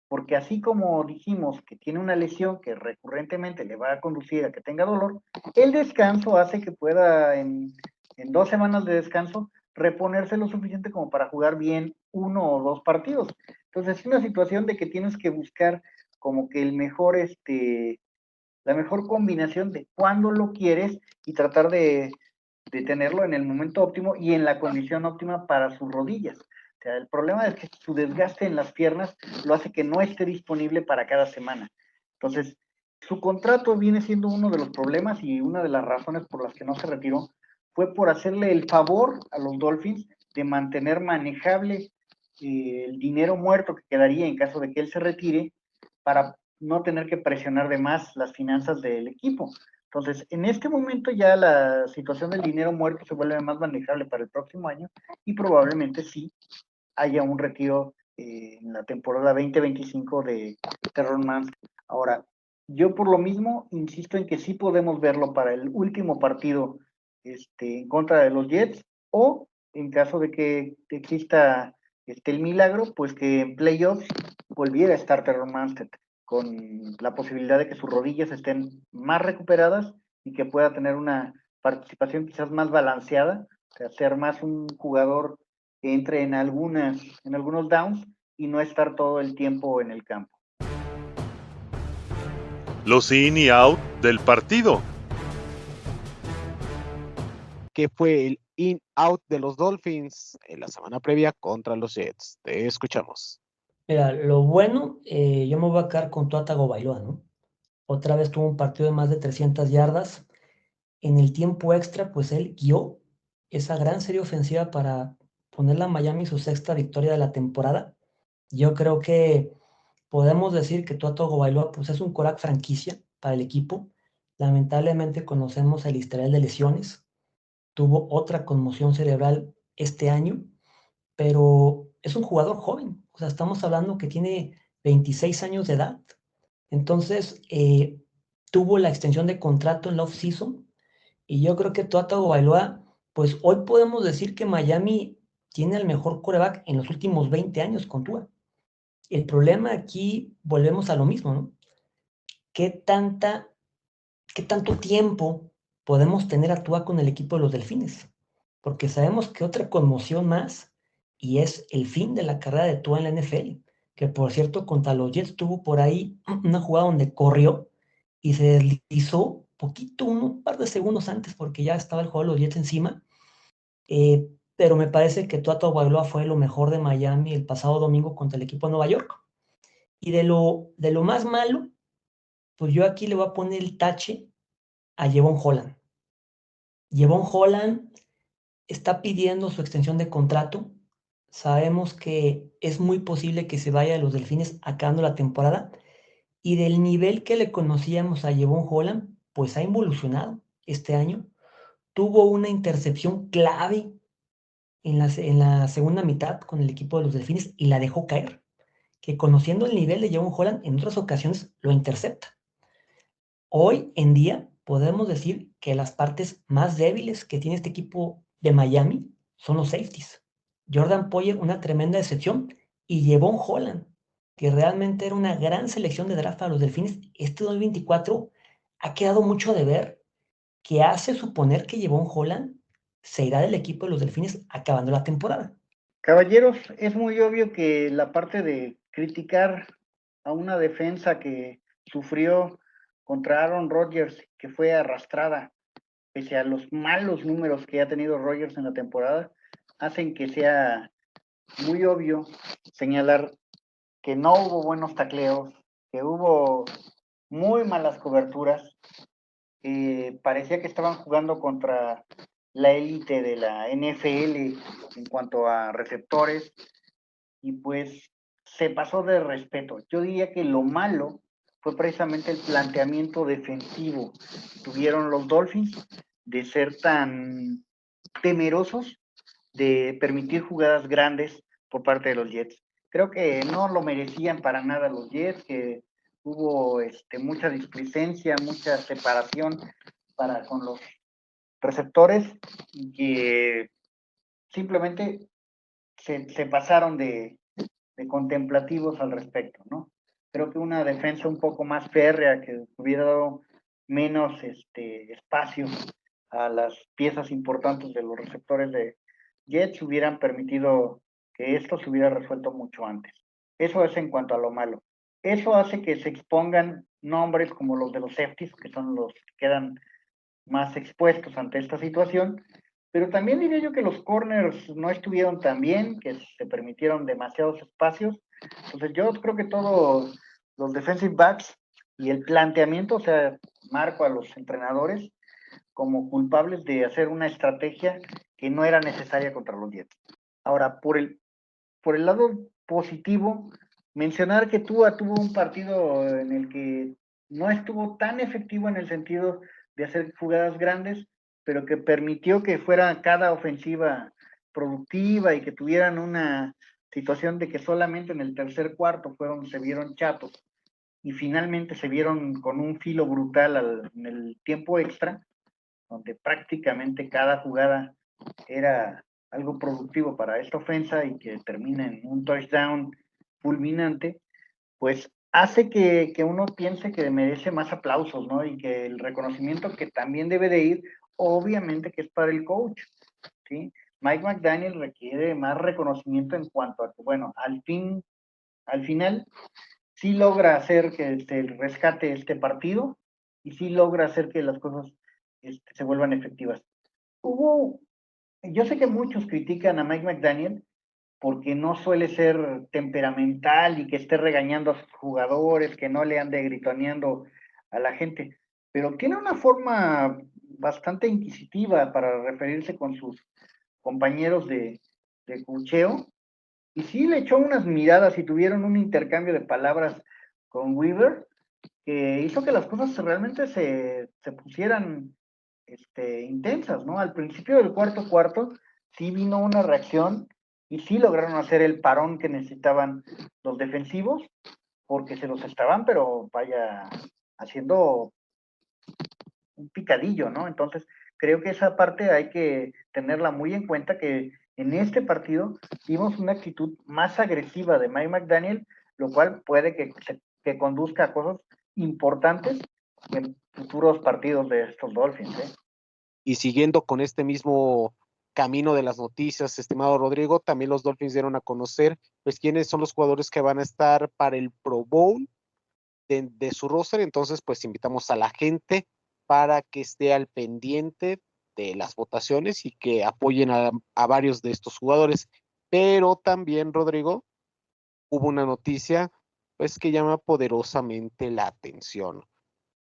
porque así como dijimos que tiene una lesión que recurrentemente le va a conducir a que tenga dolor, el descanso hace que pueda en 2 semanas de descanso reponerse lo suficiente como para jugar bien 1 o 2 partidos. Entonces es una situación de que tienes que buscar como que el mejor, la mejor combinación de cuándo lo quieres y tratar de tenerlo en el momento óptimo y en la condición óptima para sus rodillas. O sea, el problema es que su desgaste en las piernas lo hace que no esté disponible para cada semana. Entonces, su contrato viene siendo uno de los problemas, y una de las razones por las que no se retiró fue por hacerle el favor a los Dolphins de mantener manejable el dinero muerto que quedaría en caso de que él se retire, para no tener que presionar de más las finanzas del equipo. Entonces, en este momento ya la situación del dinero muerto se vuelve más manejable para el próximo año, y probablemente sí haya un retiro en la temporada 2025 de Terron Armstead. Ahora, yo por lo mismo insisto en que sí podemos verlo para el último partido en contra de los Jets, o en caso de que exista el milagro, pues que en playoffs volviera a estar Terron Armstead, con la posibilidad de que sus rodillas estén más recuperadas y que pueda tener una participación quizás más balanceada, o sea, ser más un jugador que entre en algunos downs y no estar todo el tiempo en el campo. Los in y out del partido. ¿Qué fue el in-out de los Dolphins en la semana previa contra los Jets? Te escuchamos. Mira, lo bueno, yo me voy a quedar con Tua Tagovailoa, ¿no? Otra vez tuvo un partido de más de 300 yardas. En el tiempo extra, pues él guió esa gran serie ofensiva para ponerla a Miami su 6ª victoria de la temporada. Yo creo que podemos decir que Tua Tagovailoa pues es un quarterback franquicia para el equipo. Lamentablemente conocemos el historial de lesiones. Tuvo otra conmoción cerebral este año, pero es un jugador joven. O sea, estamos hablando que tiene 26 años de edad. Entonces, tuvo la extensión de contrato en la off-season, y yo creo que Tua Tagovailoa, pues hoy podemos decir que Miami tiene el mejor quarterback en los últimos 20 años con Tua. El problema aquí, volvemos a lo mismo, ¿no? ¿Qué tanto tiempo podemos tener a Tua con el equipo de los Delfines? Porque sabemos que otra conmoción más, y es el fin de la carrera de Tua en la NFL, que por cierto contra los Jets tuvo por ahí una jugada donde corrió y se deslizó poquito, un par de segundos antes, porque ya estaba el jugador de los Jets encima. Pero me parece que Tua Tagovailoa fue lo mejor de Miami el pasado domingo contra el equipo de Nueva York. Y de lo más malo, pues yo aquí le voy a poner el tache a Jevon Holland. Jevon Holland está pidiendo su extensión de contrato. Sabemos que es muy posible que se vaya a los Delfines acabando la temporada, y del nivel que le conocíamos a Jevon Holland, pues ha evolucionado este año. Tuvo una intercepción clave en la segunda mitad con el equipo de los Delfines y la dejó caer, que conociendo el nivel de Jevon Holland en otras ocasiones lo intercepta. Hoy en día podemos decir que las partes más débiles que tiene este equipo de Miami son los safeties. Jordan Poyer, una tremenda decepción, y Jevon Holland, que realmente era una gran selección de draft para los Delfines, este 2024 ha quedado mucho de ver, que hace suponer que Jevon Holland se irá del equipo de los Delfines acabando la temporada. Caballeros, es muy obvio que la parte de criticar a una defensa que sufrió contra Aaron Rodgers, que fue arrastrada, pese a los malos números que ha tenido Rodgers en la temporada, hacen que sea muy obvio señalar que no hubo buenos tacleos, que hubo muy malas coberturas. Parecía que estaban jugando contra la élite de la NFL en cuanto a receptores, y pues se pasó de respeto. Yo diría que lo malo fue precisamente el planteamiento defensivo que tuvieron los Dolphins de ser tan temerosos de permitir jugadas grandes por parte de los Jets. Creo que no lo merecían para nada los Jets, que hubo mucha displicencia, mucha separación con los receptores, y que simplemente se pasaron de contemplativos al respecto, ¿no? Creo que una defensa un poco más férrea, que hubiera dado menos espacio a las piezas importantes de los receptores de Jets, hubieran permitido que esto se hubiera resuelto mucho antes. Eso es en cuanto a lo malo. Eso hace que se expongan nombres como los de los safeties, que son los que quedan más expuestos ante esta situación, pero también diría yo que los corners no estuvieron tan bien, que se permitieron demasiados espacios. Entonces yo creo que todos los defensive backs y el planteamiento, o sea, marco a los entrenadores como culpables de hacer una estrategia que no era necesaria contra los Jets. Ahora, por el lado positivo, mencionar que Tua tuvo un partido en el que no estuvo tan efectivo en el sentido de hacer jugadas grandes, pero que permitió que fuera cada ofensiva productiva y que tuvieran una situación de que solamente en el tercer cuarto se vieron chatos y finalmente se vieron con un filo brutal en el tiempo extra, donde prácticamente cada jugada era algo productivo para esta ofensa y que termina en un touchdown fulminante, pues hace que uno piense que merece más aplausos, ¿no? Y que el reconocimiento que también debe de ir, obviamente que es para el coach, ¿sí? Mike McDaniel requiere más reconocimiento en cuanto a que, bueno, al final, sí logra hacer que se rescate este partido y sí logra hacer que las cosas se vuelvan efectivas. Yo sé que muchos critican a Mike McDaniel porque no suele ser temperamental y que esté regañando a sus jugadores, que no le ande gritoneando a la gente, pero tiene una forma bastante inquisitiva para referirse con sus compañeros de coacheo, y sí le echó unas miradas y tuvieron un intercambio de palabras con Weaver que hizo que las cosas realmente se pusieran intensas, ¿no? Al principio del cuarto sí vino una reacción y sí lograron hacer el parón que necesitaban los defensivos, porque se los estaban, pero vaya, haciendo un picadillo, ¿no? Entonces, creo que esa parte hay que tenerla muy en cuenta, que en este partido vimos una actitud más agresiva de Mike McDaniel, lo cual puede que conduzca a cosas importantes en futuros partidos de estos Dolphins, ¿eh? Y siguiendo con este mismo camino de las noticias, estimado Rodrigo, también los Dolphins dieron a conocer pues quiénes son los jugadores que van a estar para el Pro Bowl de su roster. Entonces pues invitamos a la gente para que esté al pendiente de las votaciones y que apoyen a varios de estos jugadores. Pero también, Rodrigo, hubo una noticia pues que llama poderosamente la atención.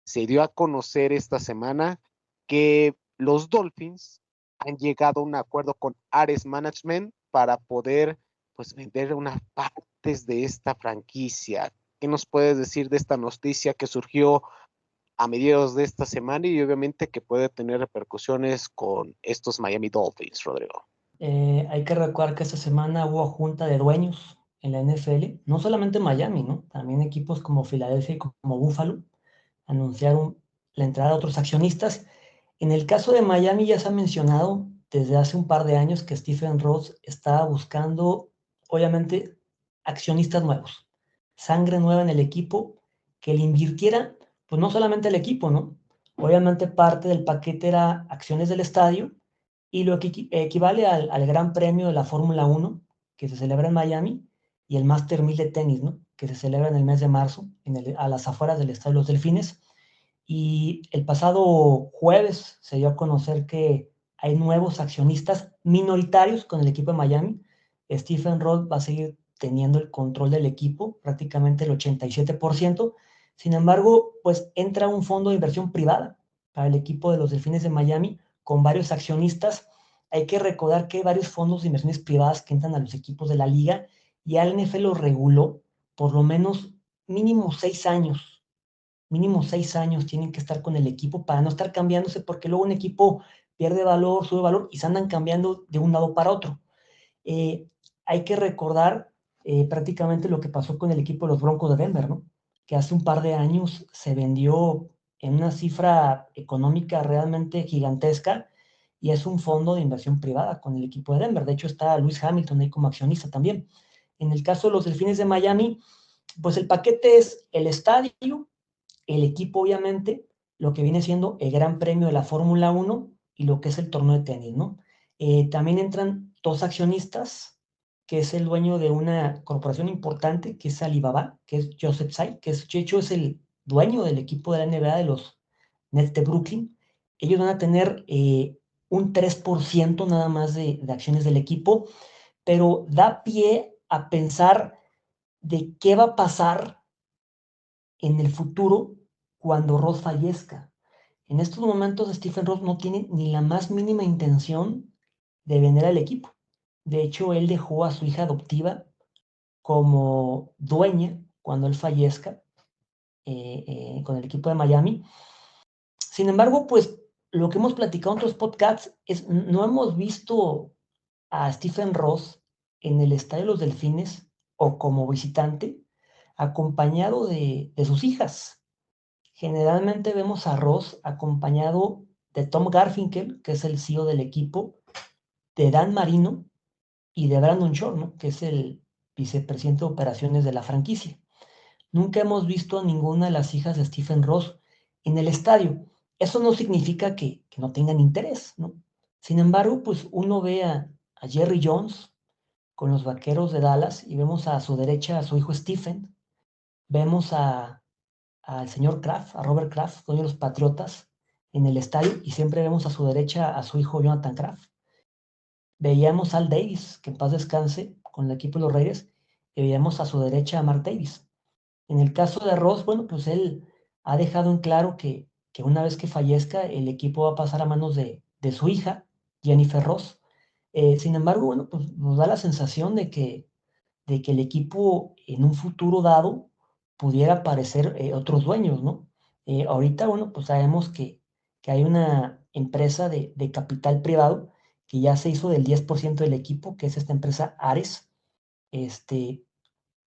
Se dio a conocer esta semana que los Dolphins han llegado a un acuerdo con Ares Management para poder pues vender unas partes de esta franquicia. ¿Qué nos puedes decir de esta noticia que surgió a mediados de esta semana y obviamente que puede tener repercusiones con estos Miami Dolphins, Rodrigo? Hay que recordar que esta semana hubo junta de dueños en la NFL, no solamente Miami, ¿no? También equipos como Filadelfia y como Buffalo anunciaron la entrada de otros accionistas. En el caso de Miami ya se ha mencionado desde hace un par de años que Stephen Ross estaba buscando, obviamente, accionistas nuevos, sangre nueva en el equipo, que le invirtiera, pues no solamente al equipo, ¿no? Obviamente parte del paquete era acciones del estadio y lo que equivale al Gran Premio de la Fórmula 1, que se celebra en Miami, y el Master 1000 de tenis, ¿no? Que se celebra en el mes de marzo, a las afueras del Estadio de los Delfines. Y el pasado jueves se dio a conocer que hay nuevos accionistas minoritarios con el equipo de Miami. Stephen Ross va a seguir teniendo el control del equipo, prácticamente el 87%. Sin embargo, pues entra un fondo de inversión privada para el equipo de los Delfines de Miami con varios accionistas. Hay que recordar que hay varios fondos de inversiones privadas que entran a los equipos de la liga y al NFL lo reguló por lo menos mínimo 6 años. Mínimo 6 años tienen que estar con el equipo para no estar cambiándose, porque luego un equipo pierde valor, sube valor y se andan cambiando de un lado para otro. Hay que recordar prácticamente lo que pasó con el equipo de los Broncos de Denver, ¿no? Que hace un par de años se vendió en una cifra económica realmente gigantesca y es un fondo de inversión privada con el equipo de Denver. De hecho, está Lewis Hamilton ahí como accionista también. En el caso de los Delfines de Miami, pues el paquete es el estadio, el equipo, obviamente, lo que viene siendo el Gran Premio de la Fórmula 1 y lo que es el torneo de tenis, ¿no? También entran dos accionistas, que es el dueño de una corporación importante, que es Alibaba, que es Joseph Tsai, que es, de hecho es el dueño del equipo de la NBA de los Nets de Brooklyn. Ellos van a tener un 3% nada más de acciones del equipo, pero da pie a pensar de qué va a pasar en el futuro cuando Ross fallezca. En estos momentos Stephen Ross no tiene ni la más mínima intención de vender al equipo. De hecho, él dejó a su hija adoptiva como dueña cuando él fallezca con el equipo de Miami. Sin embargo, pues lo que hemos platicado en otros podcasts es no hemos visto a Stephen Ross en el Estadio de los Delfines o como visitante acompañado de sus hijas. Generalmente vemos a Ross acompañado de Tom Garfinkel, que es el CEO del equipo, de Dan Marino y de Brandon Shore, ¿no? Que es el vicepresidente de operaciones de la franquicia. Nunca hemos visto a ninguna de las hijas de Stephen Ross en el estadio. Eso no significa que no tengan interés, ¿no? Sin embargo, pues uno ve a Jerry Jones con los Vaqueros de Dallas y vemos a su derecha a su hijo Stephen, vemos al señor Kraft, a Robert Kraft, dueño de los Patriotas, en el estadio, y siempre vemos a su derecha a su hijo Jonathan Kraft. Veíamos a Al Davis, que en paz descanse, con el equipo de los Raiders, y veíamos a su derecha a Mark Davis. En el caso de Ross, bueno, pues él ha dejado en claro que una vez que fallezca, el equipo va a pasar a manos de su hija, Jennifer Ross. Sin embargo, bueno, pues nos da la sensación de que el equipo en un futuro dado pudiera aparecer otros dueños, ¿no? Ahorita, bueno, pues sabemos que hay una empresa de capital privado que ya se hizo del 10% del equipo, que es esta empresa Ares, este,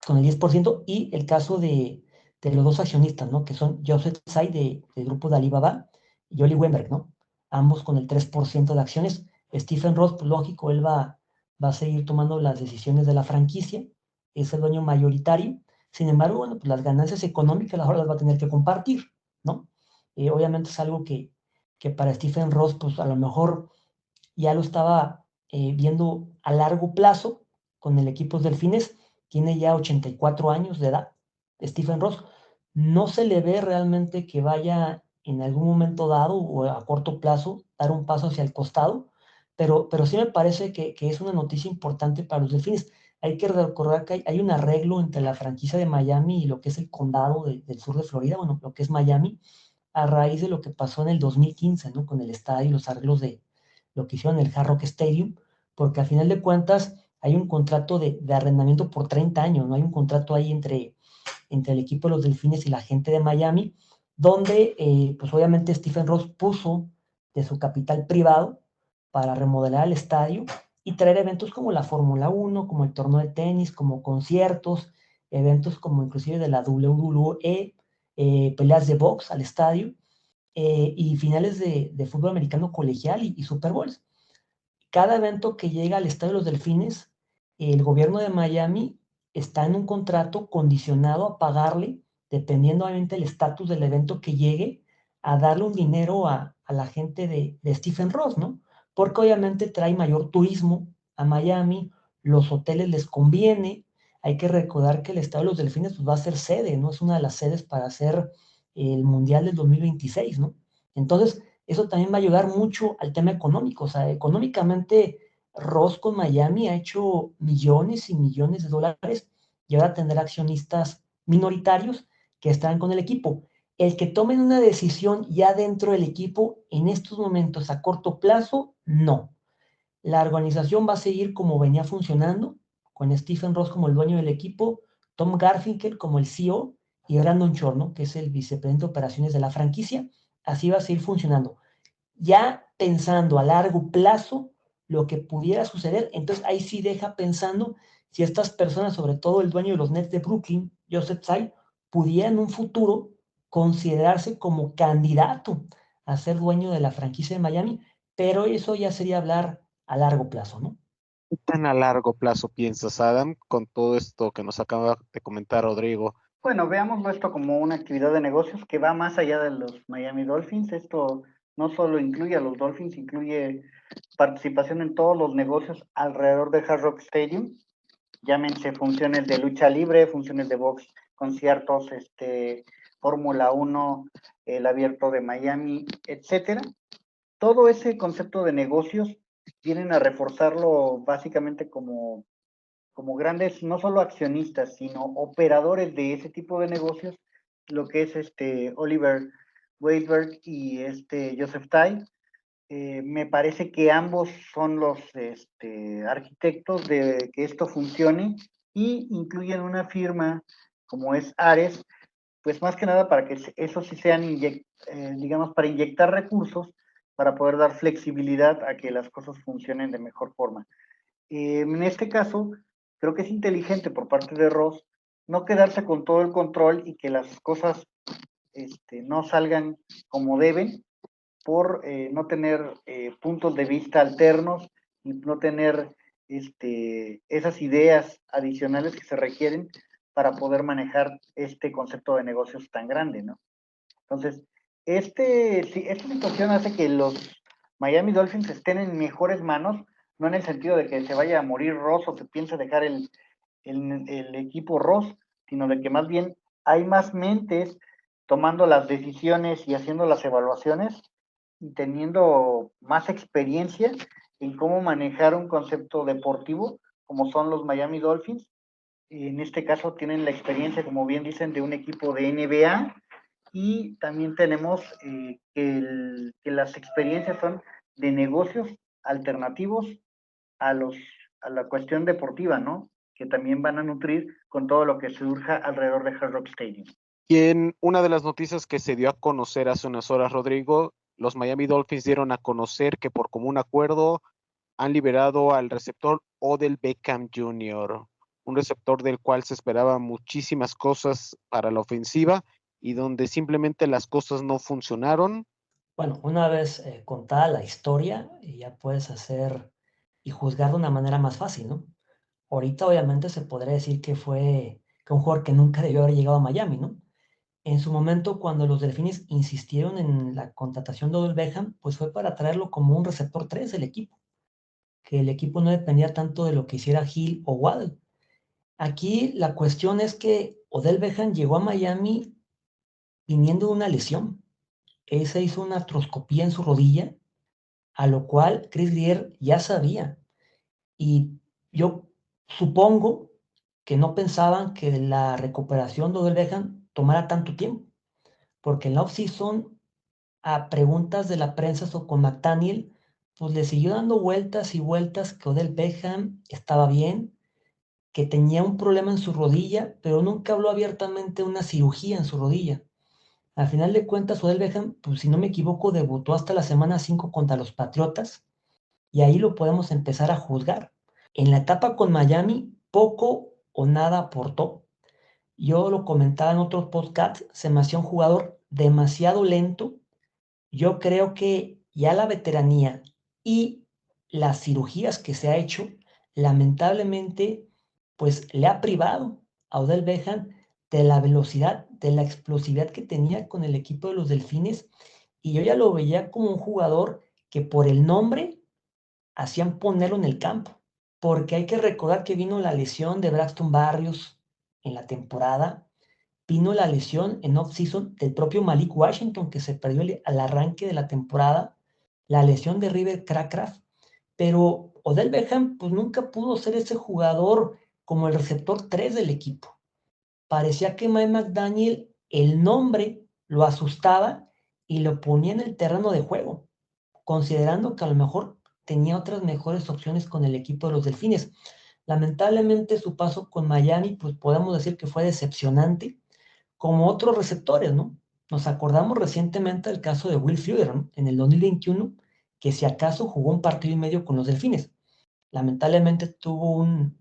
con el 10%, y el caso de los dos accionistas, ¿no? Que son Joseph Tsai del grupo de Alibaba y Oli Weinberg, ¿no? Ambos con el 3% de acciones. Stephen Ross, pues lógico, él va a seguir tomando las decisiones de la franquicia, es el dueño mayoritario. Sin embargo, bueno, pues las ganancias económicas ahora las va a tener que compartir, ¿no? Obviamente es algo que para Stephen Ross, pues a lo mejor ya lo estaba viendo a largo plazo con el equipo Delfines. Tiene ya 84 años de edad, Stephen Ross. No se le ve realmente que vaya en algún momento dado o a corto plazo dar un paso hacia el costado, pero sí me parece que es una noticia importante para los Delfines. Hay que recordar que hay un arreglo entre la franquicia de Miami y lo que es el condado del sur de Florida, bueno, lo que es Miami, a raíz de lo que pasó en el 2015, ¿no? Con el estadio y los arreglos de lo que hicieron en el Hard Rock Stadium, porque al final de cuentas hay un contrato de arrendamiento por 30 años, ¿no? Hay un contrato ahí entre el equipo de los Delfines y la gente de Miami, donde pues obviamente Stephen Ross puso de su capital privado para remodelar el estadio y traer eventos como la Fórmula 1, como el torneo de tenis, como conciertos, eventos como inclusive de la WWE, peleas de box al estadio, y finales de fútbol americano colegial y Super Bowls. Cada evento que llega al Estadio de los Delfines, el gobierno de Miami está en un contrato condicionado a pagarle, dependiendo obviamente del estatus del evento que llegue, a darle un dinero a la gente de Stephen Ross, ¿no? Porque obviamente trae mayor turismo a Miami, los hoteles les conviene. Hay que recordar que el Estadio de los Delfines pues, va a ser sede, ¿no? Es una de las sedes para hacer el Mundial del 2026, ¿no? Entonces, eso también va a ayudar mucho al tema económico. O sea, económicamente, Ross con Miami ha hecho millones y millones de dólares y ahora tendrá accionistas minoritarios que estarán con el equipo. El que tomen una decisión ya dentro del equipo en estos momentos a corto plazo, no. La organización va a seguir como venía funcionando, con Stephen Ross como el dueño del equipo, Tom Garfinkel como el CEO y Brandon Shore, ¿no? Que es el vicepresidente de operaciones de la franquicia. Así va a seguir funcionando. Ya pensando a largo plazo lo que pudiera suceder, entonces ahí sí deja pensando si estas personas, sobre todo el dueño de los Nets de Brooklyn, Joseph Tsai, pudiera en un futuro considerarse como candidato a ser dueño de la franquicia de Miami, pero eso ya sería hablar a largo plazo, ¿no? ¿Qué tan a largo plazo piensas, Adam, con todo esto que nos acaba de comentar Rodrigo? Bueno, veámoslo esto como una actividad de negocios que va más allá de los Miami Dolphins. Esto no solo incluye a los Dolphins, incluye participación en todos los negocios alrededor de Hard Rock Stadium, llámense funciones de lucha libre, funciones de box, conciertos, Fórmula 1, el abierto de Miami, etcétera. Todo ese concepto de negocios vienen a reforzarlo básicamente como grandes, no solo accionistas, sino operadores de ese tipo de negocios, lo que es Oliver Weisberg y Joseph Tai. Me parece que ambos son los arquitectos de que esto funcione y incluyen una firma como es Ares, pues más que nada para que eso sí sean, digamos, para inyectar recursos, para poder dar flexibilidad a que las cosas funcionen de mejor forma. En este caso, creo que es inteligente por parte de Ross no quedarse con todo el control y que las cosas no salgan como deben por no tener puntos de vista alternos y no tener esas ideas adicionales que se requieren para poder manejar este concepto de negocios tan grande, ¿no? Entonces, esta situación hace que los Miami Dolphins estén en mejores manos, no en el sentido de que se vaya a morir Ross o se piense dejar el equipo Ross, sino de que más bien hay más mentes tomando las decisiones y haciendo las evaluaciones y teniendo más experiencia en cómo manejar un concepto deportivo, como son los Miami Dolphins. En este caso tienen la experiencia, como bien dicen, de un equipo de NBA y también tenemos que las experiencias son de negocios alternativos a, los, a la cuestión deportiva, ¿no? Que también van a nutrir con todo lo que surja alrededor de Hard Rock Stadium. Y en una de las noticias que se dio a conocer hace unas horas, Rodrigo, los Miami Dolphins dieron a conocer que por común acuerdo han liberado al receptor Odell Beckham Jr., un receptor del cual se esperaban muchísimas cosas para la ofensiva y donde simplemente las cosas no funcionaron. Bueno, una vez contada la historia, ya puedes hacer y juzgar de una manera más fácil, ¿no? Ahorita obviamente se podría decir que fue que un jugador que nunca debió haber llegado a Miami, ¿no? En su momento, cuando los Delfines insistieron en la contratación de Odell Beckham, pues fue para traerlo como un receptor 3 del equipo, que el equipo no dependía tanto de lo que hiciera Hill o Waddle. Aquí la cuestión es que Odell Beckham llegó a Miami viniendo de una lesión. Él se hizo una artroscopía en su rodilla, a lo cual Chris Grier ya sabía. Y yo supongo que no pensaban que la recuperación de Odell Beckham tomara tanto tiempo, porque en la off-season, a preguntas de la prensa o con McDaniel, pues le siguió dando vueltas y vueltas que Odell Beckham estaba bien, que tenía un problema en su rodilla, pero nunca habló abiertamente de una cirugía en su rodilla. Al final de cuentas, Odell Beckham, pues si no me equivoco, debutó hasta la semana 5 contra los Patriotas, y ahí lo podemos empezar a juzgar. En la etapa con Miami, poco o nada aportó. Yo lo comentaba en otros podcasts, se me hacía un jugador demasiado lento. Yo creo que ya la veteranía y las cirugías que se ha hecho, lamentablemente, pues le ha privado a Odell Beckham de la velocidad, de la explosividad que tenía con el equipo de los Delfines. Y yo ya lo veía como un jugador que por el nombre hacían ponerlo en el campo. Porque hay que recordar que vino la lesión de Braxton Barrios en la temporada, vino la lesión en off-season del propio Malik Washington, que se perdió al arranque de la temporada, la lesión de River Cracraft, pero Odell Beckham pues nunca pudo ser ese jugador como el receptor 3 del equipo. Parecía que Mike McDaniel, el nombre lo asustaba y lo ponía en el terreno de juego, considerando que a lo mejor tenía otras mejores opciones con el equipo de los Delfines. Lamentablemente su paso con Miami, pues podemos decir que fue decepcionante, como otros receptores, ¿no? Nos acordamos recientemente del caso de Will Fuller, ¿no? En el 2021, que si acaso jugó un partido y medio con los Delfines. Lamentablemente tuvo un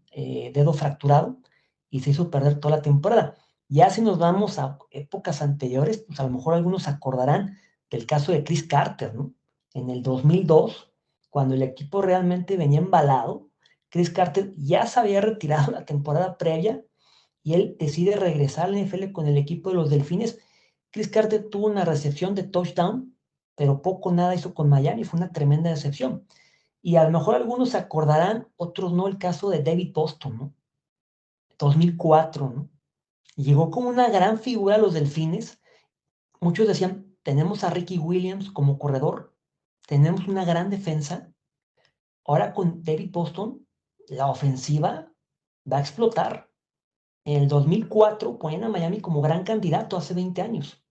dedo fracturado y se hizo perder toda la temporada. Ya si nos vamos a épocas anteriores, pues a lo mejor algunos se acordarán del caso de Chris Carter, ¿no? En el 2002, cuando el equipo realmente venía embalado, Chris Carter ya se había retirado la temporada previa y él decide regresar a la NFL con el equipo de los Delfines. Chris Carter tuvo una recepción de touchdown, pero poco nada hizo con Miami, fue una tremenda decepción. Y a lo mejor algunos se acordarán, otros no, el caso de David Boston, ¿no? 2004, ¿no? Llegó como una gran figura a los Delfines. Muchos decían, tenemos a Ricky Williams como corredor, tenemos una gran defensa. Ahora con David Boston, la ofensiva va a explotar. En el 2004 ponían a Miami como gran candidato hace 20 años.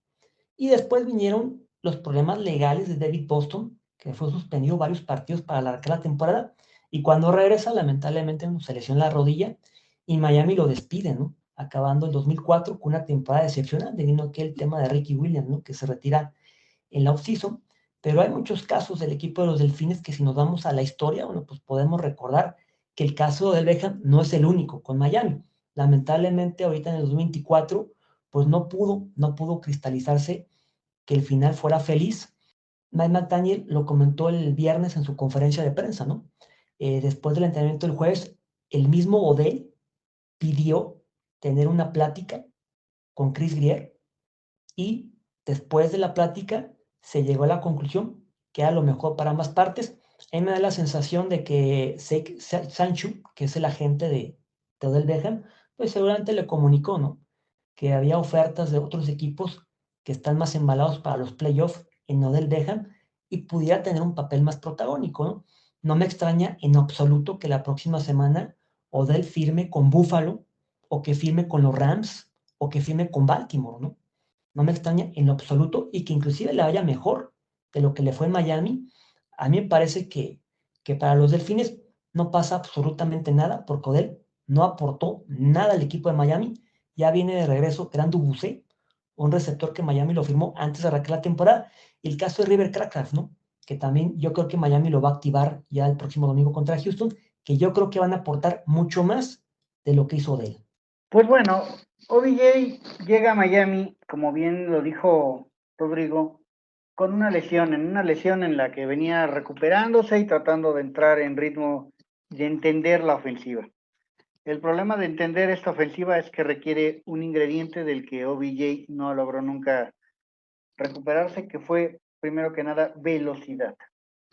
Y después vinieron los problemas legales de David Boston, que fue suspendido varios partidos para alargar la temporada. Y cuando regresa, lamentablemente se lesiona la rodilla y Miami lo despide, ¿no? Acabando el 2004 con una temporada excepcional, debido a aquel tema de Ricky Williams, ¿no? Que se retira en la off-season. Pero hay muchos casos del equipo de los Delfines que si nos vamos a la historia, bueno, pues podemos recordar que el caso del Beckham no es el único con Miami. Lamentablemente ahorita en el 2024, pues no pudo cristalizarse que el final fuera feliz. Mike McDaniel lo comentó el viernes en su conferencia de prensa, ¿no? Después del entrenamiento del jueves, el mismo Odell pidió tener una plática con Chris Grier y después de la plática se llegó a la conclusión que era lo mejor para ambas partes. A mí me da la sensación de que Sancho, que es el agente de Odell Beckham, pues seguramente le comunicó, ¿no? Que había ofertas de otros equipos que están más embalados para los playoffs en Odell Beckham y pudiera tener un papel más protagónico, ¿no? No me extraña en absoluto que la próxima semana Odell firme con Buffalo o que firme con los Rams o que firme con Baltimore, ¿no? No me extraña en lo absoluto y que inclusive le vaya mejor de lo que le fue en Miami. A mí me parece que para los Delfines no pasa absolutamente nada porque Odell no aportó nada al equipo de Miami. Ya viene de regreso Grandon Buse, un receptor que Miami lo firmó antes de arrancar la temporada. Y el caso de River Cracraft, ¿no? Que también yo creo que Miami lo va a activar ya el próximo domingo contra Houston, que yo creo que van a aportar mucho más de lo que hizo Odell. Pues bueno, OBJ llega a Miami, como bien lo dijo Rodrigo, con una lesión, en la que venía recuperándose y tratando de entrar en ritmo de entender la ofensiva. El problema de entender esta ofensiva es que requiere un ingrediente del que OBJ no logró nunca recuperarse, que fue, primero que nada, velocidad.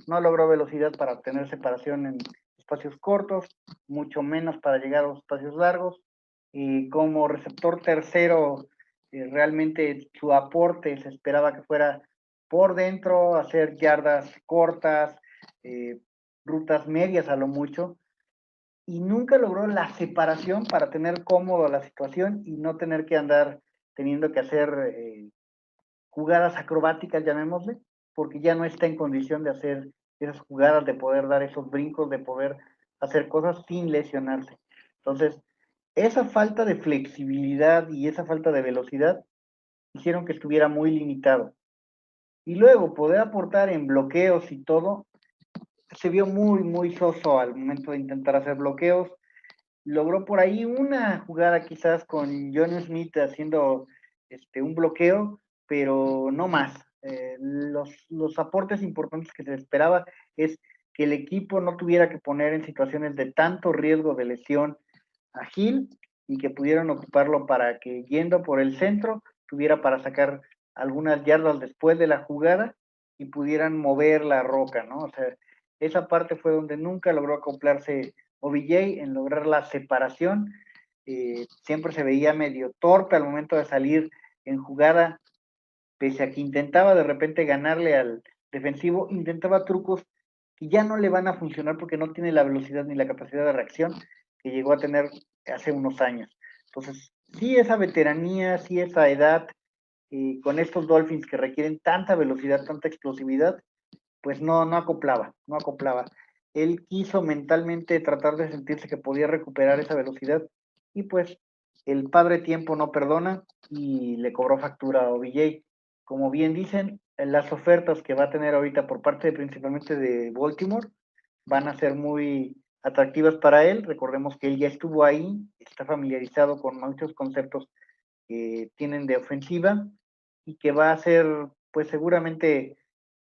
No logró velocidad para obtener separación en espacios cortos, mucho menos para llegar a los espacios largos. Y como receptor tercero, realmente su aporte se esperaba que fuera por dentro, hacer yardas cortas, rutas medias a lo mucho, y nunca logró la separación para tener cómodo la situación y no tener que andar teniendo que hacer jugadas acrobáticas, llamémosle, porque ya no está en condición de hacer esas jugadas, de poder dar esos brincos, de poder hacer cosas sin lesionarse. Entonces, esa falta de flexibilidad y esa falta de velocidad hicieron que estuviera muy limitado. Y luego poder aportar en bloqueos y todo, se vio muy soso al momento de intentar hacer bloqueos. Logró por ahí una jugada quizás con Johnny Smith haciendo un bloqueo, pero no más. Los aportes importantes que se esperaba es que el equipo no tuviera que poner en situaciones de tanto riesgo de lesión a Hill y que pudieran ocuparlo para que yendo por el centro tuviera para sacar algunas yardas después de la jugada y pudieran mover la roca, ¿no? O sea, esa parte fue donde nunca logró acoplarse OBJ en lograr la separación siempre se veía medio torpe al momento de salir en jugada, pese a que intentaba de repente ganarle al defensivo, intentaba trucos que ya no le van a funcionar porque no tiene la velocidad ni la capacidad de reacción que llegó a tener hace unos años. Entonces, sí esa veteranía, sí esa edad, con estos Dolphins que requieren tanta velocidad, tanta explosividad, pues no acoplaba. Él quiso mentalmente tratar de sentirse que podía recuperar esa velocidad y pues el padre tiempo no perdona y le cobró factura a OBJ. Como bien dicen, las ofertas que va a tener ahorita por parte principalmente de Baltimore van a ser muy atractivas para él. Recordemos que él ya estuvo ahí, está familiarizado con muchos conceptos que tienen de ofensiva y que va a ser pues seguramente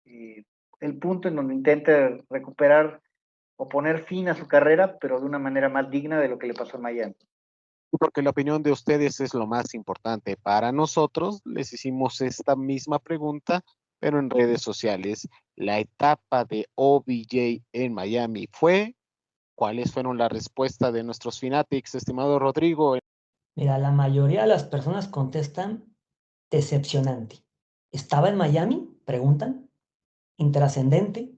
el punto en donde intente recuperar o poner fin a su carrera, pero de una manera más digna de lo que le pasó en Miami. Porque la opinión de ustedes es lo más importante. Para nosotros les hicimos esta misma pregunta, pero en redes sociales. La etapa de OBJ en Miami fue. ¿Cuáles fueron las respuestas de nuestros fanatics, estimado Rodrigo? Mira, la mayoría de las personas contestan decepcionante. ¿Estaba en Miami? Preguntan. Intrascendente.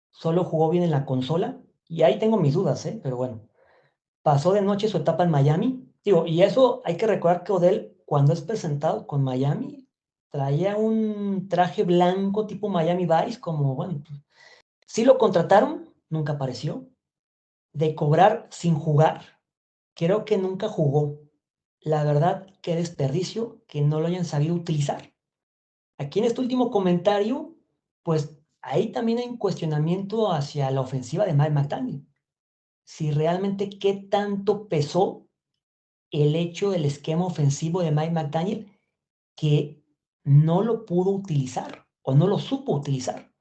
Solo jugó bien en la consola. Y ahí tengo mis dudas, ¿eh? Pero bueno. Pasó de noche su etapa en Miami. Digo, y eso hay que recordar que Odell, cuando es presentado con Miami, traía un traje blanco tipo Miami Vice, como, bueno, sí lo contrataron, nunca apareció. De cobrar sin jugar, creo que nunca jugó. La verdad, qué desperdicio que no lo hayan sabido utilizar. Aquí en este último comentario, pues ahí también hay un cuestionamiento hacia la ofensiva de Mike McDaniel. Si realmente qué tanto pesó el hecho del esquema ofensivo de Mike McDaniel que no lo pudo utilizar o no lo supo utilizar.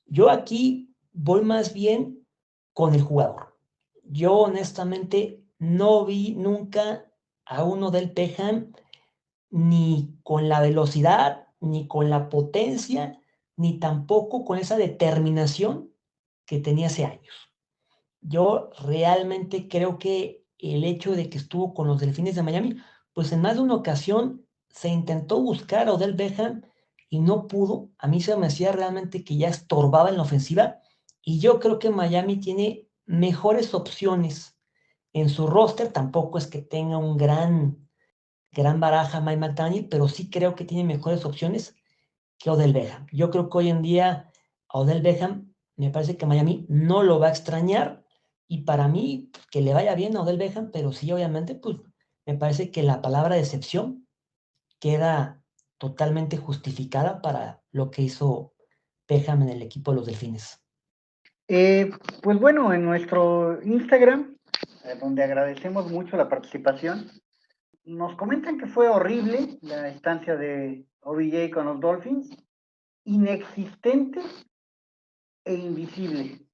Yo aquí voy más bien con el jugador. Yo honestamente no vi nunca a uno del Beckham ni con la velocidad, ni con la potencia, ni tampoco con esa determinación que tenía hace años. Yo realmente creo que el hecho de que estuvo con los Delfines de Miami, pues en más de una ocasión se intentó buscar a Odell Beckham y no pudo. A mí se me hacía realmente que ya estorbaba en la ofensiva y yo creo que Miami tiene mejores opciones en su roster. Tampoco es que tenga un gran baraja Mike McDaniel, pero sí creo que tiene mejores opciones que Odell Beckham. Yo creo que hoy en día a Odell Beckham me parece que Miami no lo va a extrañar y para mí pues, que le vaya bien a Odell Beckham, pero sí obviamente pues me parece que la palabra decepción queda totalmente justificada para lo que hizo Beckham en el equipo de los Delfines. Pues bueno, en nuestro Instagram, donde agradecemos mucho la participación, nos comentan que fue horrible la estancia de OBJ con los Dolphins, inexistente e invisible.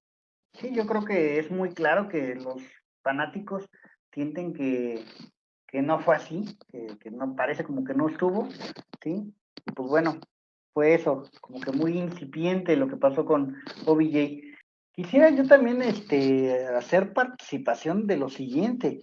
Sí, yo creo que es muy claro que los fanáticos sienten que no fue así, que no parece como que no estuvo, ¿sí? Y pues bueno, fue eso, como que muy incipiente lo que pasó con OBJ. Quisiera yo también hacer participación de lo siguiente.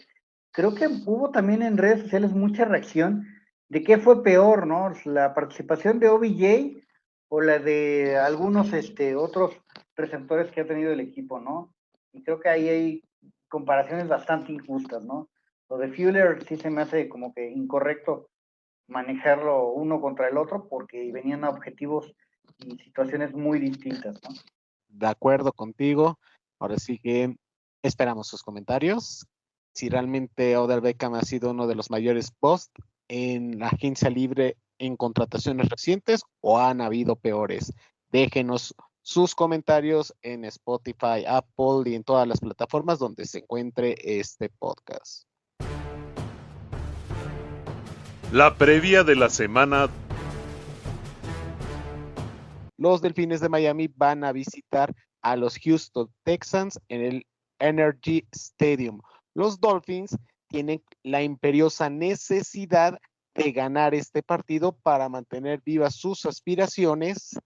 Creo que hubo también en redes sociales mucha reacción de qué fue peor, ¿no? La participación de OBJ o la de algunos otros receptores que ha tenido el equipo, ¿no? Y creo que ahí hay comparaciones bastante injustas, ¿no? Lo de Fuller sí se me hace como que incorrecto manejarlo uno contra el otro porque venían a objetivos y situaciones muy distintas, ¿no? De acuerdo contigo. Ahora sí que esperamos sus comentarios. Si realmente Odell Beckham ha sido uno de los mayores busts en la agencia libre en contrataciones recientes o han habido peores. Déjenos sus comentarios en Spotify, Apple y en todas las plataformas donde se encuentre este podcast. La previa de la semana. Los Delfines de Miami van a visitar a los Houston Texans en el Energy Stadium. Los Dolphins tienen la imperiosa necesidad de ganar este partido para mantener vivas sus aspiraciones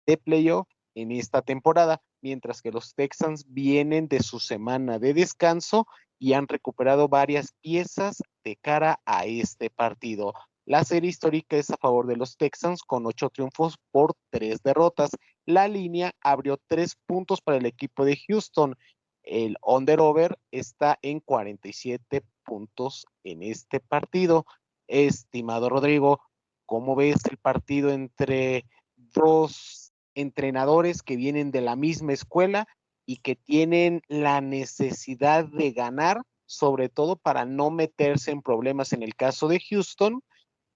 de playoff en esta temporada, mientras que los Texans vienen de su semana de descanso y han recuperado varias piezas de cara a este partido. La serie histórica es a favor de los Texans con 8 triunfos por 3 derrotas. La línea abrió 3 puntos para el equipo de Houston. El under-over está en 47 puntos en este partido. Estimado Rodrigo, ¿cómo ves el partido entre dos entrenadores que vienen de la misma escuela y que tienen la necesidad de ganar, sobre todo para no meterse en problemas en el caso de Houston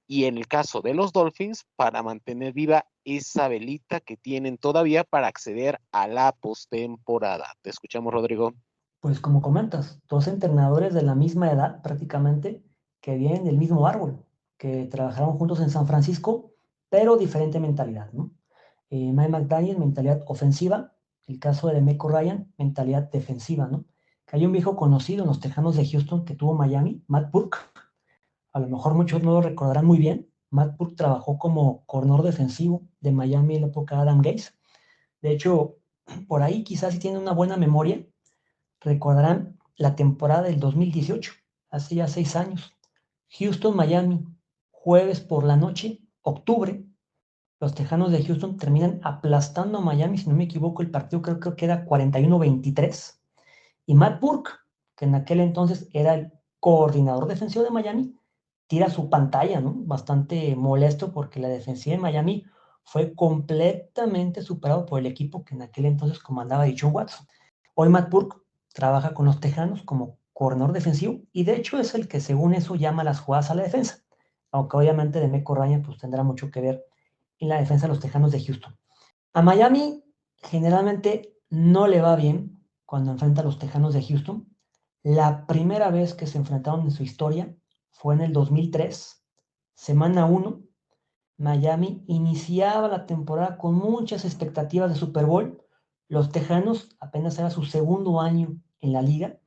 y en el caso de los Dolphins, para mantener viva esa velita que tienen todavía para acceder a la postemporada? Te escuchamos, Rodrigo. Pues como comentas, dos entrenadores de la misma edad prácticamente, que vienen del mismo árbol, que trabajaron juntos en San Francisco, pero diferente mentalidad, ¿no? Mike McDaniel, mentalidad ofensiva; el caso de DeMeco Ryan, mentalidad defensiva, ¿no? Que hay un viejo conocido en los Tejanos de Houston que tuvo Miami, Matt Burke. A lo mejor muchos no lo recordarán muy bien. Matt Burke trabajó como corredor defensivo de Miami en la época de Adam Gase. De hecho, por ahí quizás si tienen una buena memoria, recordarán la temporada del 2018, hace ya 6 años. Houston, Miami, jueves por la noche, octubre. Los Tejanos de Houston terminan aplastando a Miami, si no me equivoco, el partido creo que era 41-23. Y Matt Burke, que en aquel entonces era el coordinador defensivo de Miami, tira su pantalla, ¿no? Bastante molesto porque la defensiva de Miami fue completamente superado por el equipo que en aquel entonces comandaba Deshaun Watson. Hoy Matt Burke trabaja con los Tejanos como coordinador defensivo y de hecho es el que según eso llama las jugadas a la defensa, aunque obviamente DeMeco Ryan pues tendrá mucho que ver en la defensa de los Tejanos de Houston. A Miami generalmente no le va bien cuando enfrenta a los Tejanos de Houston. La primera vez que se enfrentaron en su historia fue en el 2003, semana 1. Miami iniciaba la temporada con muchas expectativas de Super Bowl. Los Tejanos apenas era su segundo año en la liga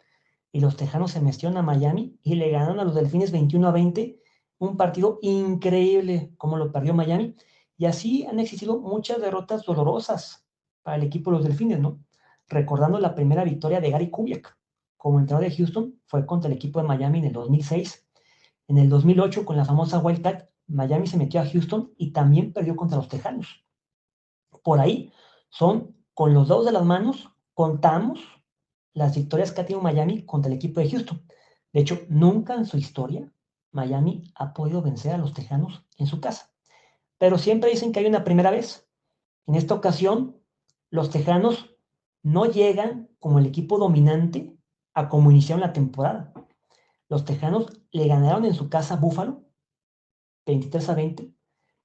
y los Tejanos se metieron a Miami y le ganaron a los Delfines 21-20, un partido increíble como lo perdió Miami. Y así han existido muchas derrotas dolorosas para el equipo de los Delfines, ¿no? Recordando la primera victoria de Gary Kubiak como entrenador de Houston, fue contra el equipo de Miami en el 2006. En el 2008, con la famosa Wildcat, Miami se metió a Houston y también perdió contra los Tejanos. Por ahí son, con los dedos de las manos, contamos las victorias que ha tenido Miami contra el equipo de Houston. De hecho, nunca en su historia Miami ha podido vencer a los Tejanos en su casa. Pero siempre dicen que hay una primera vez. En esta ocasión, los Tejanos no llegan como el equipo dominante a como iniciaron la temporada. Los Tejanos le ganaron en su casa a Buffalo 23-20,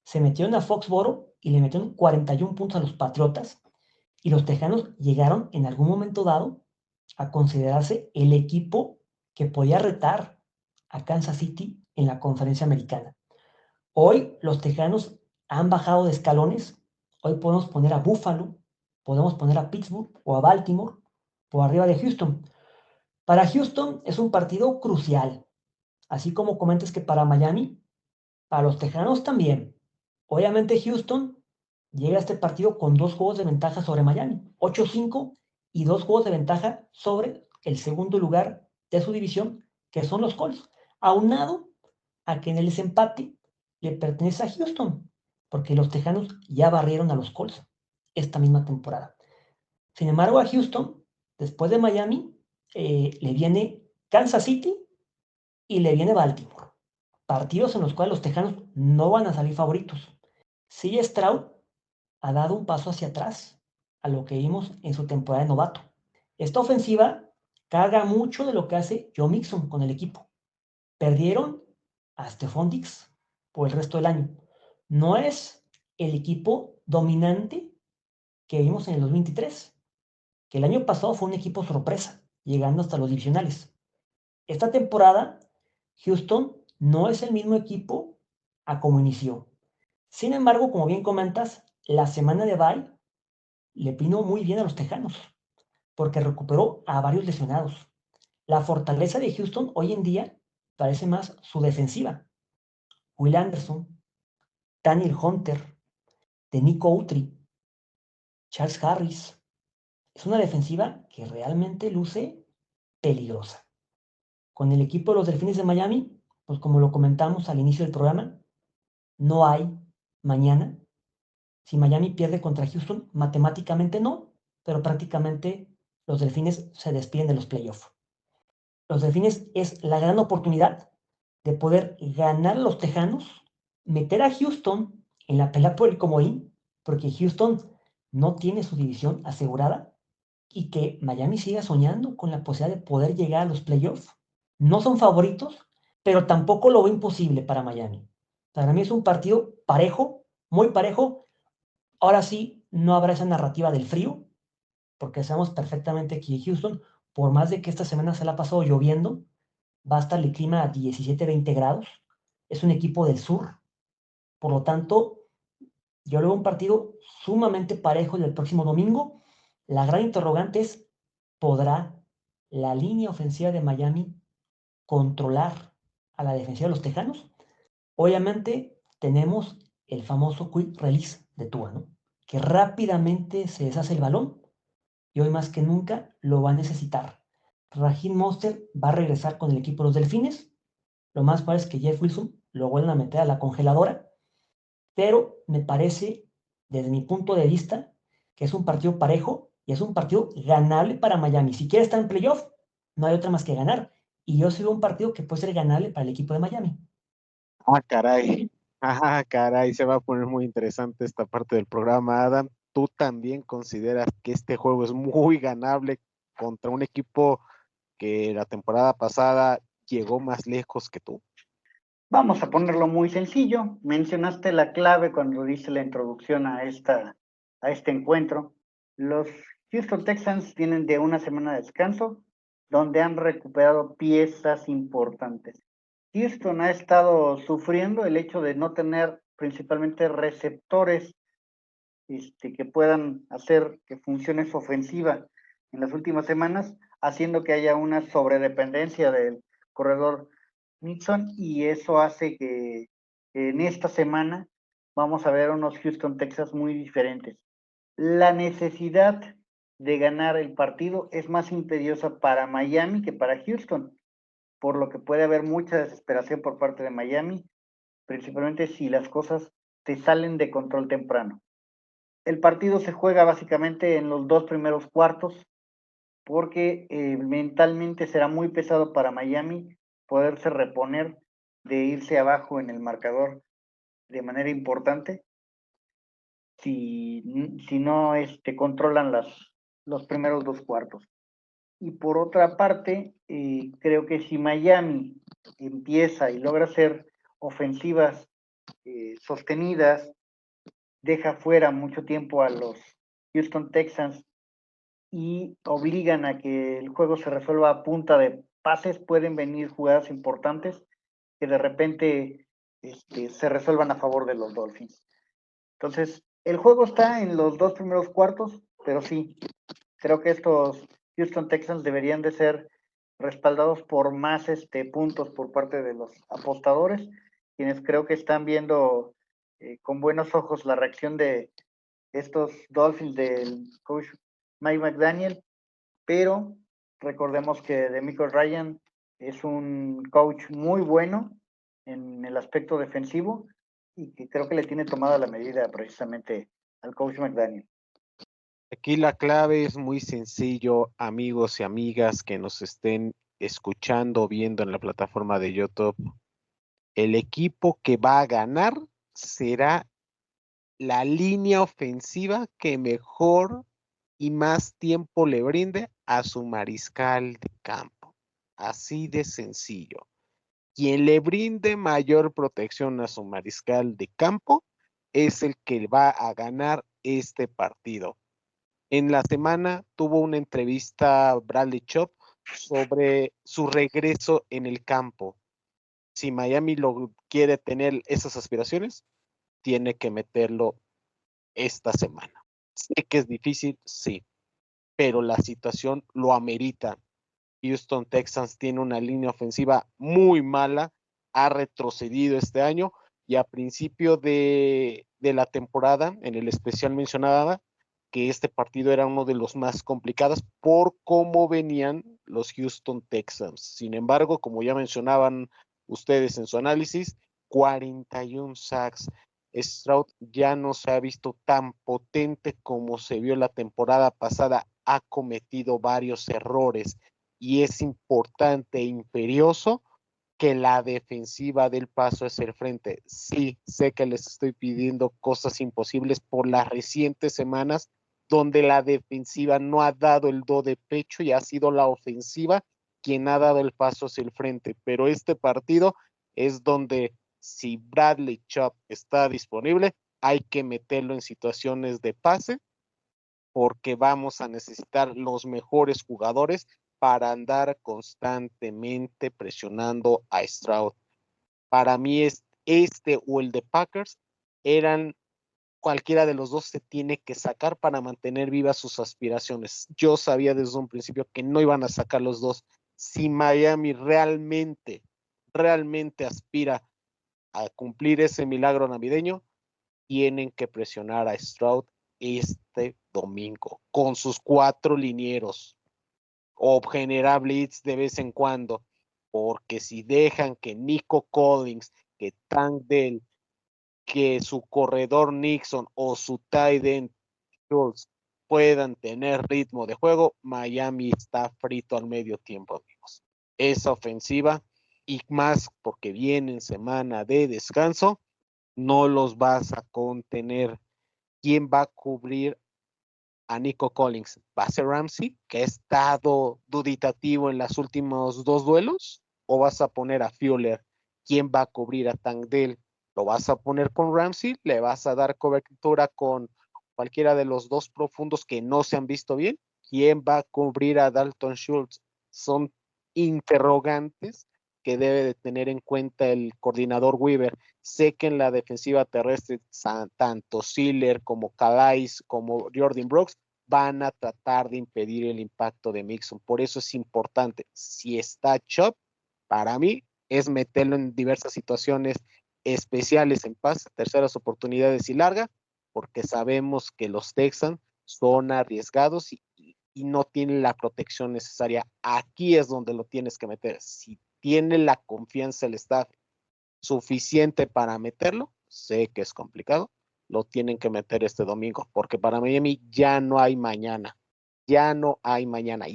se metieron a Foxboro y le metieron 41 puntos a los Patriotas, y los Tejanos llegaron en algún momento dado a considerarse el equipo que podía retar a Kansas City en la conferencia americana. Hoy los Tejanos han bajado de escalones. Hoy podemos poner a Buffalo, podemos poner a Pittsburgh o a Baltimore por arriba de Houston. Para Houston es un partido crucial, así como comentas que para Miami, para los Tejanos también. Obviamente Houston llega a este partido con 2 juegos de ventaja sobre Miami, 8-5, y 2 juegos de ventaja sobre el segundo lugar de su división, que son los Colts, aunado a que en el desempate le pertenece a Houston, porque los Tejanos ya barrieron a los Colts esta misma temporada. Sin embargo, a Houston, después de Miami, le viene Kansas City y le viene Baltimore. Partidos en los cuales los Tejanos no van a salir favoritos. CJ Stroud ha dado un paso hacia atrás a lo que vimos en su temporada de novato. Esta ofensiva carga mucho de lo que hace Joe Mixon con el equipo. Perdieron a Stephon Diggs por el resto del año. No es el equipo dominante que vimos en el 2023, que el año pasado fue un equipo sorpresa, llegando hasta los divisionales. Esta temporada, Houston no es el mismo equipo a como inició. Sin embargo, como bien comentas, la semana de bye le vino muy bien a los Tejanos, porque recuperó a varios lesionados. La fortaleza de Houston hoy en día parece más su defensiva. Will Anderson, Daniel Hunter, Denico Autry, Charles Harris. Es una defensiva que realmente luce peligrosa. Con el equipo de los Delfines de Miami, pues como lo comentamos al inicio del programa, no hay mañana. Si Miami pierde contra Houston, matemáticamente no, pero prácticamente los Delfines se despiden de los playoffs. Los Delfines es la gran oportunidad de poder ganar a los Tejanos, meter a Houston en la pelea por el comodín, porque Houston no tiene su división asegurada y que Miami siga soñando con la posibilidad de poder llegar a los playoffs. No son favoritos, pero tampoco lo veo imposible para Miami. Para mí es un partido parejo, muy parejo. Ahora sí, no habrá esa narrativa del frío, porque sabemos perfectamente que Houston, por más de que esta semana se la ha pasado lloviendo, va a estar el clima a 17-20 grados. Es un equipo del sur. Por lo tanto, yo lo veo un partido sumamente parejo el próximo domingo. La gran interrogante es, ¿podrá la línea ofensiva de Miami controlar a la defensiva de los Tejanos? Obviamente tenemos el famoso quick release de Tua, ¿no? Que rápidamente se deshace el balón y hoy más que nunca lo va a necesitar. Raheem Mostert va a regresar con el equipo de los Delfines. Lo más probable es que Jeff Wilson lo vuelvan a meter a la congeladora, pero me parece, desde mi punto de vista, que es un partido parejo y es un partido ganable para Miami. Si quiere estar en playoff, no hay otra más que ganar. Y yo sigo un partido que puede ser ganable para el equipo de Miami. Ah, caray. Ah, caray, se va a poner muy interesante esta parte del programa, Adam. ¿Tú también consideras que este juego es muy ganable contra un equipo que la temporada pasada llegó más lejos que tú? Vamos a ponerlo muy sencillo. Mencionaste la clave cuando dice la introducción a este encuentro. Los Houston Texans vienen de una semana de descanso donde han recuperado piezas importantes. Houston ha estado sufriendo el hecho de no tener principalmente receptores que puedan hacer que funcione su ofensiva en las últimas semanas, haciendo que haya una sobredependencia del corredor Nixon, y eso hace que en esta semana vamos a ver unos Houston Texas muy diferentes. La necesidad de ganar el partido es más imperiosa para Miami que para Houston, por lo que puede haber mucha desesperación por parte de Miami, principalmente si las cosas te salen de control temprano. El partido se juega básicamente en los 2 primeros cuartos, porque mentalmente será muy pesado para Miami poderse reponer de irse abajo en el marcador de manera importante si no controlan los primeros 2 cuartos. Y por otra parte, creo que si Miami empieza y logra hacer ofensivas sostenidas, deja fuera mucho tiempo a los Houston Texans y obligan a que el juego se resuelva a punta de pases, pueden venir jugadas importantes que de repente se resuelvan a favor de los Dolphins. Entonces, el juego está en los 2 primeros cuartos, pero sí, creo que estos Houston Texans deberían de ser respaldados por más puntos por parte de los apostadores, quienes creo que están viendo con buenos ojos la reacción de estos Dolphins del coach Mike McDaniel, pero recordemos que DeMeco Ryan es un coach muy bueno en el aspecto defensivo y que creo que le tiene tomada la medida precisamente al coach McDaniel. Aquí la clave es muy sencillo, amigos y amigas que nos estén escuchando o viendo en la plataforma de YouTube. El equipo que va a ganar será la línea ofensiva que mejor y más tiempo le brinde a su mariscal de campo. Así de sencillo. Quien le brinde mayor protección a su mariscal de campo es el que va a ganar este partido. En la semana tuvo una entrevista Bradley Chubb sobre su regreso en el campo. Si Miami lo quiere tener esas aspiraciones, tiene que meterlo esta semana. Sé que es difícil, sí, pero la situación lo amerita. Houston Texans tiene una línea ofensiva muy mala, ha retrocedido este año y a principio de la temporada, en el especial mencionada, que este partido era uno de los más complicados por cómo venían los Houston Texans. Sin embargo, como ya mencionaban ustedes en su análisis, 41 sacks. Stroud ya no se ha visto tan potente como se vio la temporada pasada, ha cometido varios errores y es importante e imperioso que la defensiva del paso hacia el frente. Sí, sé que les estoy pidiendo cosas imposibles por las recientes semanas donde la defensiva no ha dado el do de pecho y ha sido la ofensiva quien ha dado el paso hacia el frente, pero este partido es donde si Bradley Chubb está disponible, hay que meterlo en situaciones de pase porque vamos a necesitar los mejores jugadores para andar constantemente presionando a Stroud. Para mí este o el de Packers eran cualquiera de los dos se tiene que sacar para mantener vivas sus aspiraciones. Yo sabía desde un principio que no iban a sacar los dos. Si Miami realmente aspira a cumplir ese milagro navideño, tienen que presionar a Stroud este domingo con sus 4 linieros o generar blitz de vez en cuando, porque si dejan que Nico Collins, que Tank Dell, que su corredor Nixon o su tight end Schultz puedan tener ritmo de juego, Miami está frito al medio tiempo, amigos. Esa ofensiva, y más porque viene en semana de descanso, no los vas a contener. ¿Quién va a cubrir a Nico Collins? ¿Va a ser Ramsey, que ha estado duditativo en los últimos 2 duelos? ¿O vas a poner a Fuller? ¿Quién va a cubrir a Tank Dell? ¿Lo vas a poner con Ramsey? ¿Le vas a dar cobertura con cualquiera de los 2 profundos que no se han visto bien? ¿Quién va a cubrir a Dalton Schultz? Son interrogantes que debe de tener en cuenta el coordinador Weaver. Sé que en la defensiva terrestre tanto Siller como Calais como Jordan Brooks van a tratar de impedir el impacto de Mixon. Por eso es importante, si está Chubb, para mí es meterlo en diversas situaciones especiales en paz, terceras oportunidades y larga, porque sabemos que los Texans son arriesgados y no tienen la protección necesaria. Aquí es donde lo tienes que meter. Si tiene la confianza el staff suficiente para meterlo, sé que es complicado, lo tienen que meter este domingo, porque para Miami ya no hay mañana. Y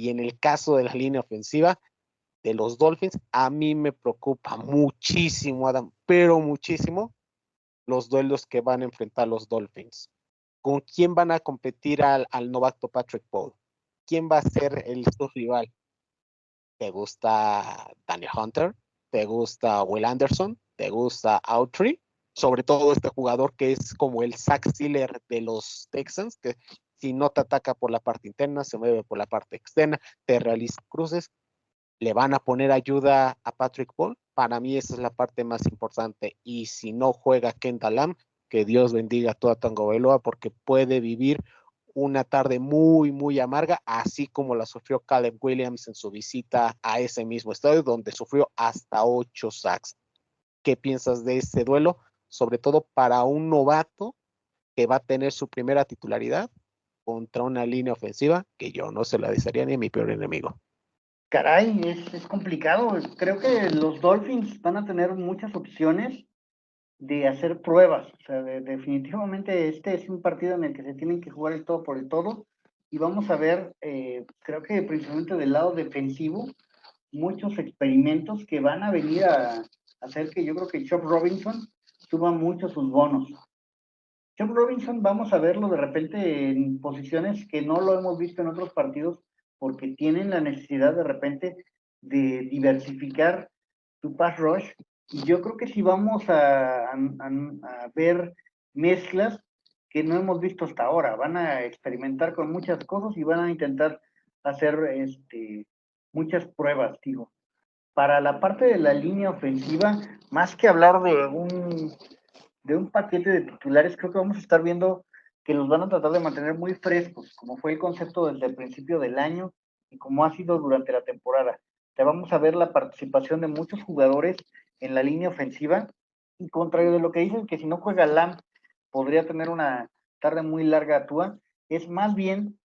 en el caso de la línea ofensiva de los Dolphins, a mí me preocupa muchísimo, Adam, pero muchísimo, los duelos que van a enfrentar los Dolphins. ¿Con quién van a competir al novato Patrick Paul? ¿Quién va a ser su rival? ¿Te gusta Daniel Hunter? ¿Te gusta Will Anderson? ¿Te gusta Autry? Sobre todo este jugador que es como el Zach Steeler de los Texans, que si no te ataca por la parte interna, se mueve por la parte externa, te realiza cruces. ¿Le van a poner ayuda a Patrick Paul? Para mí esa es la parte más importante. Y si no juega Kendall Lamb, que Dios bendiga a toda Tagovailoa, porque puede vivir una tarde muy, muy amarga, así como la sufrió Caleb Williams en su visita a ese mismo estadio, donde sufrió hasta 8 sacks. ¿Qué piensas de este duelo? Sobre todo para un novato que va a tener su primera titularidad contra una línea ofensiva que yo no se la desearía ni a mi peor enemigo. Caray, es complicado. Creo que los Dolphins van a tener muchas opciones de hacer pruebas. O sea, definitivamente este es un partido en el que se tienen que jugar el todo por el todo. Y vamos a ver, creo que principalmente del lado defensivo, muchos experimentos que van a venir a hacer que yo creo que Chubb Robinson suba mucho sus bonos. Chubb Robinson vamos a verlo de repente en posiciones que no lo hemos visto en otros partidos porque tienen la necesidad de repente de diversificar su pass rush. Y yo creo que si vamos a ver mezclas que no hemos visto hasta ahora, van a experimentar con muchas cosas y van a intentar hacer muchas pruebas, digo. Para la parte de la línea ofensiva, más que hablar de un paquete de titulares, creo que vamos a estar viendo que los van a tratar de mantener muy frescos, como fue el concepto desde el principio del año y como ha sido durante la temporada. Ya vamos a ver la participación de muchos jugadores en la línea ofensiva, y contrario de lo que dicen, que si no juega Lamb podría tener una tarde muy larga a Tua, es más bien,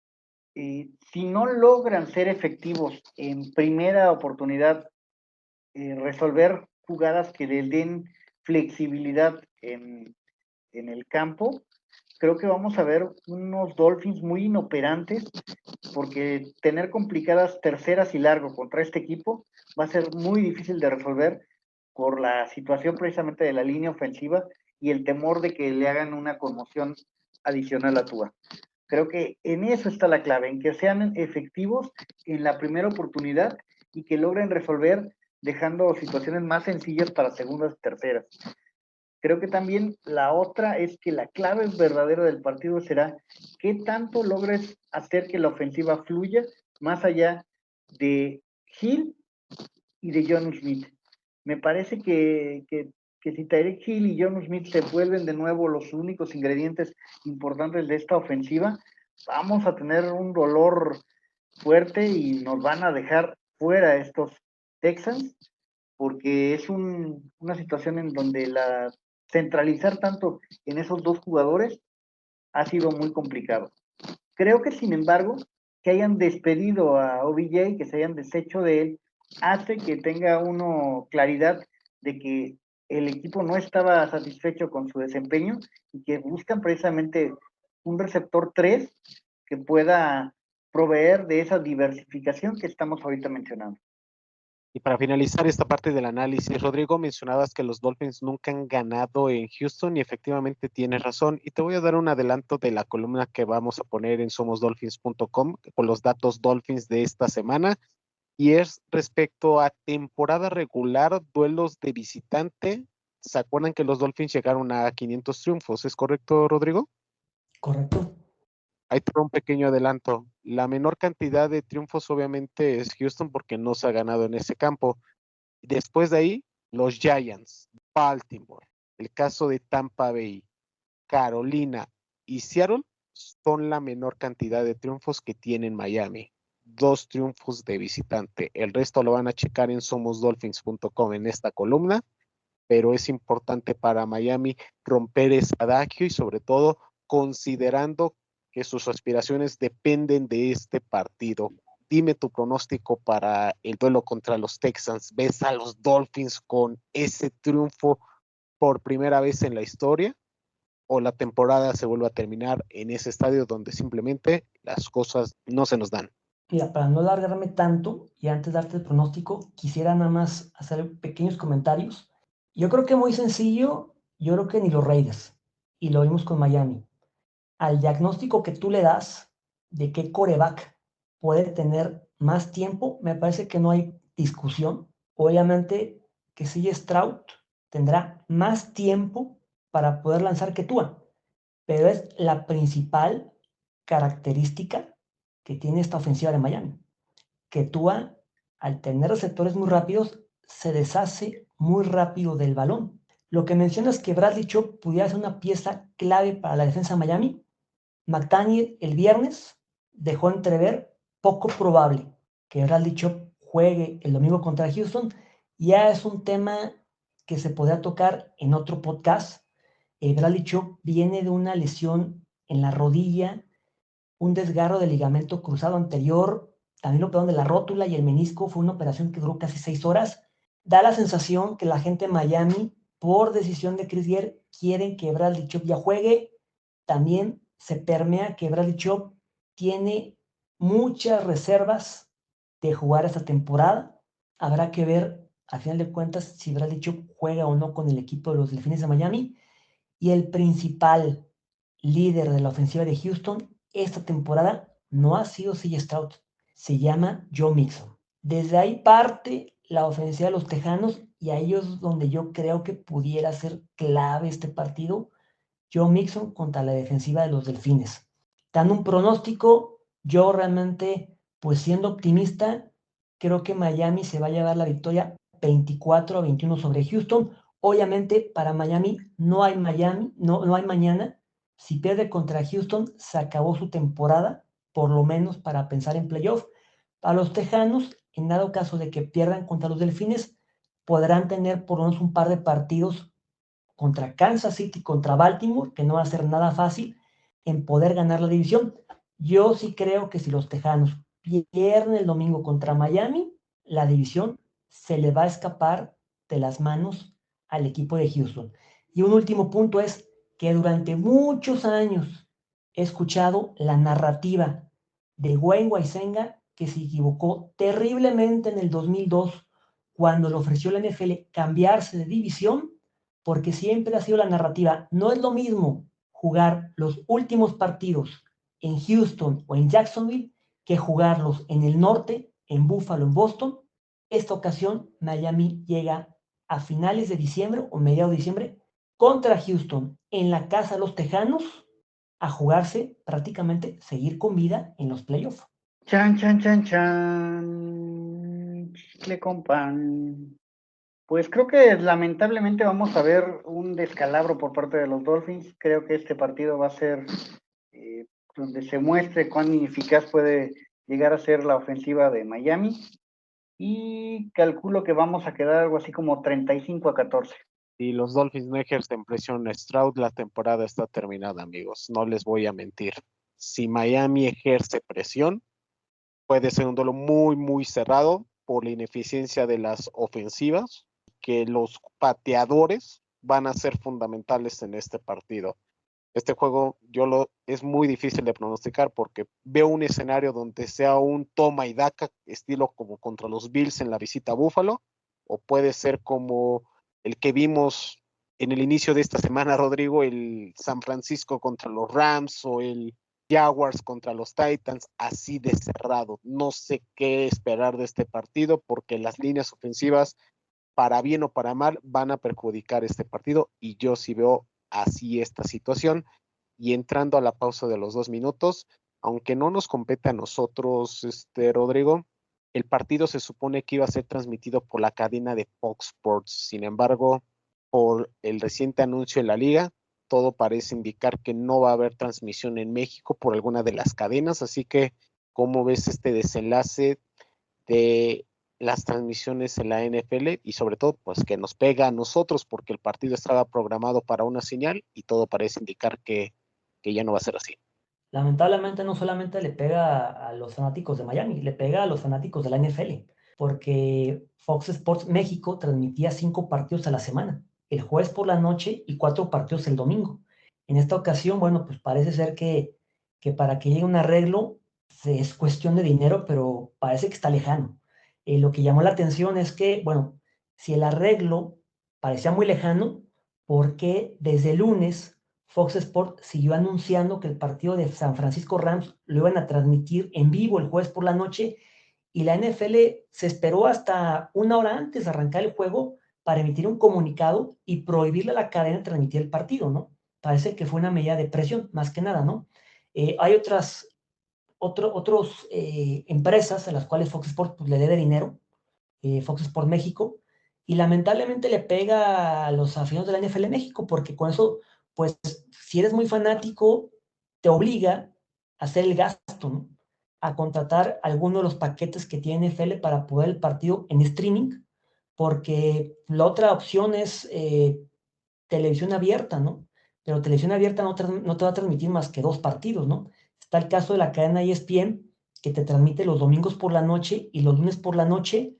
si no logran ser efectivos en primera oportunidad, resolver jugadas que les den flexibilidad en el campo, creo que vamos a ver unos Dolphins muy inoperantes, porque tener complicadas terceras y largo contra este equipo va a ser muy difícil de resolver por la situación precisamente de la línea ofensiva y el temor de que le hagan una conmoción adicional a Tua. Creo que en eso está la clave, en que sean efectivos en la primera oportunidad y que logren resolver dejando situaciones más sencillas para segundas y terceras. Creo que también la otra es que la clave verdadera del partido será qué tanto logres hacer que la ofensiva fluya más allá de Hill y de Jonnu Smith. Me parece que si Tyreek Hill y Jonnu Smith se vuelven de nuevo los únicos ingredientes importantes de esta ofensiva, vamos a tener un dolor fuerte y nos van a dejar fuera estos Texans, porque es una situación en donde centralizar tanto en esos dos jugadores ha sido muy complicado. Creo que, sin embargo, que hayan despedido a OBJ, que se hayan deshecho de él, hace que tenga uno claridad de que el equipo no estaba satisfecho con su desempeño y que buscan precisamente un receptor 3 que pueda proveer de esa diversificación que estamos ahorita mencionando. Y para finalizar esta parte del análisis, Rodrigo, mencionabas que los Dolphins nunca han ganado en Houston y efectivamente tienes razón. Y te voy a dar un adelanto de la columna que vamos a poner en somosdolphins.com con los datos Dolphins de esta semana. Y es respecto a temporada regular, duelos de visitante. ¿Se acuerdan que los Dolphins llegaron a 500 triunfos? ¿Es correcto, Rodrigo? Correcto. Ahí te un pequeño adelanto. La menor cantidad de triunfos obviamente es Houston porque no se ha ganado en ese campo. Después de ahí, los Giants, Baltimore, el caso de Tampa Bay, Carolina y Seattle son la menor cantidad de triunfos que tiene Miami. 2 triunfos de visitante. El resto lo van a checar en somosdolphins.com en esta columna, pero es importante para Miami romper ese adagio y sobre todo considerando que sus aspiraciones dependen de este partido. Dime tu pronóstico para el duelo contra los Texans. ¿Ves a los Dolphins con ese triunfo por primera vez en la historia? ¿O la temporada se vuelve a terminar en ese estadio donde simplemente las cosas no se nos dan? Mira, para no alargarme tanto y antes de darte el pronóstico, quisiera nada más hacer pequeños comentarios. Yo creo que muy sencillo, yo creo que ni los Raiders, y lo vimos con Miami. Al diagnóstico que tú le das de qué quarterback puede tener más tiempo, me parece que no hay discusión. Obviamente que CJ Stroud tendrá más tiempo para poder lanzar que Tua, pero es la principal característica que tiene esta ofensiva de Miami, que Tua, al tener receptores muy rápidos, se deshace muy rápido del balón. Lo que mencionas que Bradley Chubb pudiera ser una pieza clave para la defensa de Miami. McDaniel el viernes dejó entrever poco probable que Bradley Chubb juegue el domingo contra Houston. Ya es un tema que se podrá tocar en otro podcast. Bradley Chubb viene de una lesión en la rodilla, un desgarro del ligamento cruzado anterior, también lo operaron de la rótula y el menisco. Fue una operación que duró casi 6 horas. Da la sensación que la gente de Miami, por decisión de Chris Grier, quieren que Bradley Chubb ya juegue. También se permea que Bradley Chubb tiene muchas reservas de jugar esta temporada. Habrá que ver, a final de cuentas, si Bradley Chubb juega o no con el equipo de los Delfines de Miami. Y el principal líder de la ofensiva de Houston esta temporada no ha sido CJ Stroud, se llama Joe Mixon. Desde ahí parte la ofensiva de los Tejanos y ahí es donde yo creo que pudiera ser clave este partido. Joe Mixon contra la defensiva de los Delfines. Dando un pronóstico, yo realmente, pues siendo optimista, creo que Miami se va a llevar la victoria 24-21 sobre Houston. Obviamente para Miami no hay mañana. Si pierde contra Houston, se acabó su temporada, por lo menos para pensar en playoff. Para los Tejanos, en dado caso de que pierdan contra los Delfines, podrán tener por lo menos un par de partidos contra Kansas City, contra Baltimore, que no va a ser nada fácil, en poder ganar la división. Yo sí creo que si los Tejanos pierden el domingo contra Miami, la división se le va a escapar de las manos al equipo de Houston. Y un último punto es que durante muchos años he escuchado la narrativa de Wayne Waisenga, que se equivocó terriblemente en el 2002 cuando le ofreció la NFL cambiarse de división, porque siempre ha sido la narrativa. No es lo mismo jugar los últimos partidos en Houston o en Jacksonville que jugarlos en el norte, en Buffalo, en Boston. Esta ocasión, Miami llega a finales de diciembre o mediados de diciembre contra Houston en la casa de los Tejanos a jugarse prácticamente seguir con vida en los playoffs. Chan, chan, chan, chan. Chicle con pan. Pues creo que lamentablemente vamos a ver un descalabro por parte de los Dolphins. Creo que este partido va a ser donde se muestre cuán ineficaz puede llegar a ser la ofensiva de Miami. Y calculo que vamos a quedar algo así como 35-14. Si los Dolphins no ejercen presión a Stroud, la temporada está terminada, amigos. No les voy a mentir. Si Miami ejerce presión, puede ser un duelo muy, muy cerrado por la ineficiencia de las ofensivas, que los pateadores van a ser fundamentales en este partido. Este juego es muy difícil de pronosticar porque veo un escenario donde sea un toma y daca, estilo como contra los Bills en la visita a Buffalo, o puede ser como el que vimos en el inicio de esta semana, Rodrigo, el San Francisco contra los Rams o el Jaguars contra los Titans, así de cerrado. No sé qué esperar de este partido porque las líneas ofensivas, para bien o para mal, van a perjudicar este partido y yo sí veo así esta situación. Y entrando a la pausa de los 2 minutos, aunque no nos compete a nosotros, Rodrigo, el partido se supone que iba a ser transmitido por la cadena de Fox Sports. Sin embargo, por el reciente anuncio de la liga, todo parece indicar que no va a haber transmisión en México por alguna de las cadenas. Así que, ¿cómo ves este desenlace de las transmisiones en la NFL y sobre todo pues que nos pega a nosotros porque el partido estaba programado para una señal y todo parece indicar que ya no va a ser así? Lamentablemente no solamente le pega a los fanáticos de Miami, le pega a los fanáticos de la NFL, porque Fox Sports México transmitía 5 partidos a la semana, el jueves por la noche y 4 partidos el domingo. En esta ocasión, bueno, pues parece ser que para que llegue un arreglo es cuestión de dinero, pero parece que está lejano. Lo que llamó la atención es que, bueno, si el arreglo parecía muy lejano, ¿por qué desde el lunes Fox Sports siguió anunciando que el partido de San Francisco Rams lo iban a transmitir en vivo el jueves por la noche y la NFL se esperó hasta una hora antes de arrancar el juego para emitir un comunicado y prohibirle a la cadena transmitir el partido, ¿no? Parece que fue una medida de presión, más que nada, ¿no? Hay otras empresas a las cuales Fox Sports pues, le debe dinero, Fox Sports México, y lamentablemente le pega a los aficionados de la NFL México, porque con eso, pues, si eres muy fanático, te obliga a hacer el gasto, ¿no? A contratar alguno de los paquetes que tiene NFL para poder el partido en streaming, porque la otra opción es televisión abierta, ¿no? Pero televisión abierta no te va a transmitir más que 2 partidos, ¿no? Está el caso de la cadena ESPN, que te transmite los domingos por la noche y los lunes por la noche.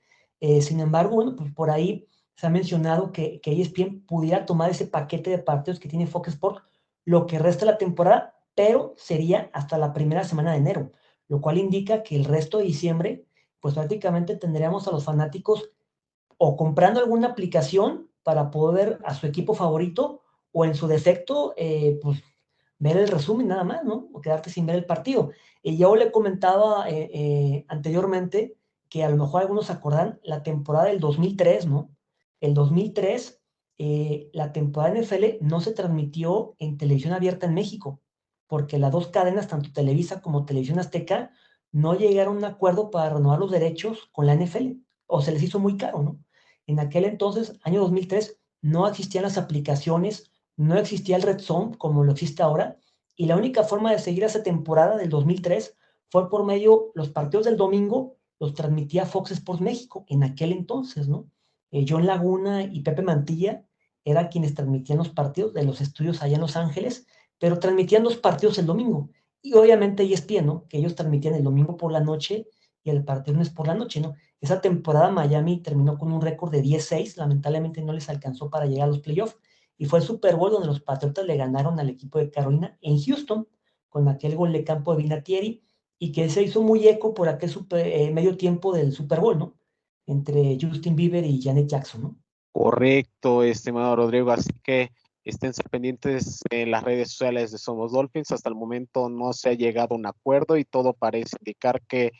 Sin embargo, bueno, pues por ahí se ha mencionado que ESPN pudiera tomar ese paquete de partidos que tiene Fox Sports lo que resta de la temporada, pero sería hasta la primera semana de enero, lo cual indica que el resto de diciembre, pues prácticamente tendríamos a los fanáticos o comprando alguna aplicación para poder ver a su equipo favorito o en su defecto, pues ver el resumen nada más, ¿no? O quedarte sin ver el partido. Yo le comentaba anteriormente que a lo mejor algunos se acordan la temporada del 2003, ¿no? El 2003, la temporada de NFL no se transmitió en televisión abierta en México, porque las 2 cadenas, tanto Televisa como Televisión Azteca, no llegaron a un acuerdo para renovar los derechos con la NFL, o se les hizo muy caro, ¿no? En aquel entonces, año 2003, no existían las aplicaciones, no existía el Red Zone como lo existe ahora, y la única forma de seguir esa temporada del 2003 fue por medio, los partidos del domingo los transmitía Fox Sports México, en aquel entonces, ¿no? John Laguna y Pepe Mantilla eran quienes transmitían los partidos de los estudios allá en Los Ángeles, pero transmitían los partidos el domingo. Y obviamente ESPN, ¿no? Que ellos transmitían el domingo por la noche y el partido lunes por la noche, ¿no? Esa temporada Miami terminó con un récord de 10-6, lamentablemente no les alcanzó para llegar a los playoffs, y fue el Super Bowl donde los Patriotas le ganaron al equipo de Carolina en Houston, con aquel gol de campo de Vinatieri, y que se hizo muy eco por aquel medio tiempo del Super Bowl, ¿no? Entre Justin Bieber y Janet Jackson, ¿no? Correcto, estimado Rodrigo, así que estén pendientes en las redes sociales de Somos Dolphins. Hasta el momento no se ha llegado a un acuerdo y todo parece indicar que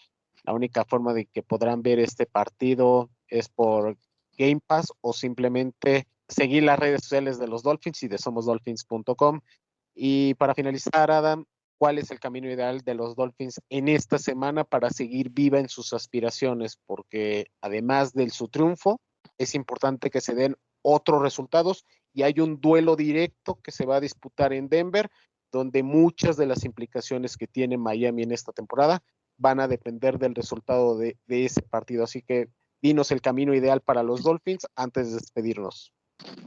la única forma de que podrán ver este partido es por Game Pass o simplemente seguir las redes sociales de los Dolphins y de somosdolphins.com. Y para finalizar, Adam, ¿cuál es el camino ideal de los Dolphins en esta semana para seguir viva en sus aspiraciones? Porque además de su triunfo, es importante que se den otros resultados y hay un duelo directo que se va a disputar en Denver, donde muchas de las implicaciones que tiene Miami en esta temporada van a depender del resultado de ese partido. Así que dinos el camino ideal para los Dolphins antes de despedirnos.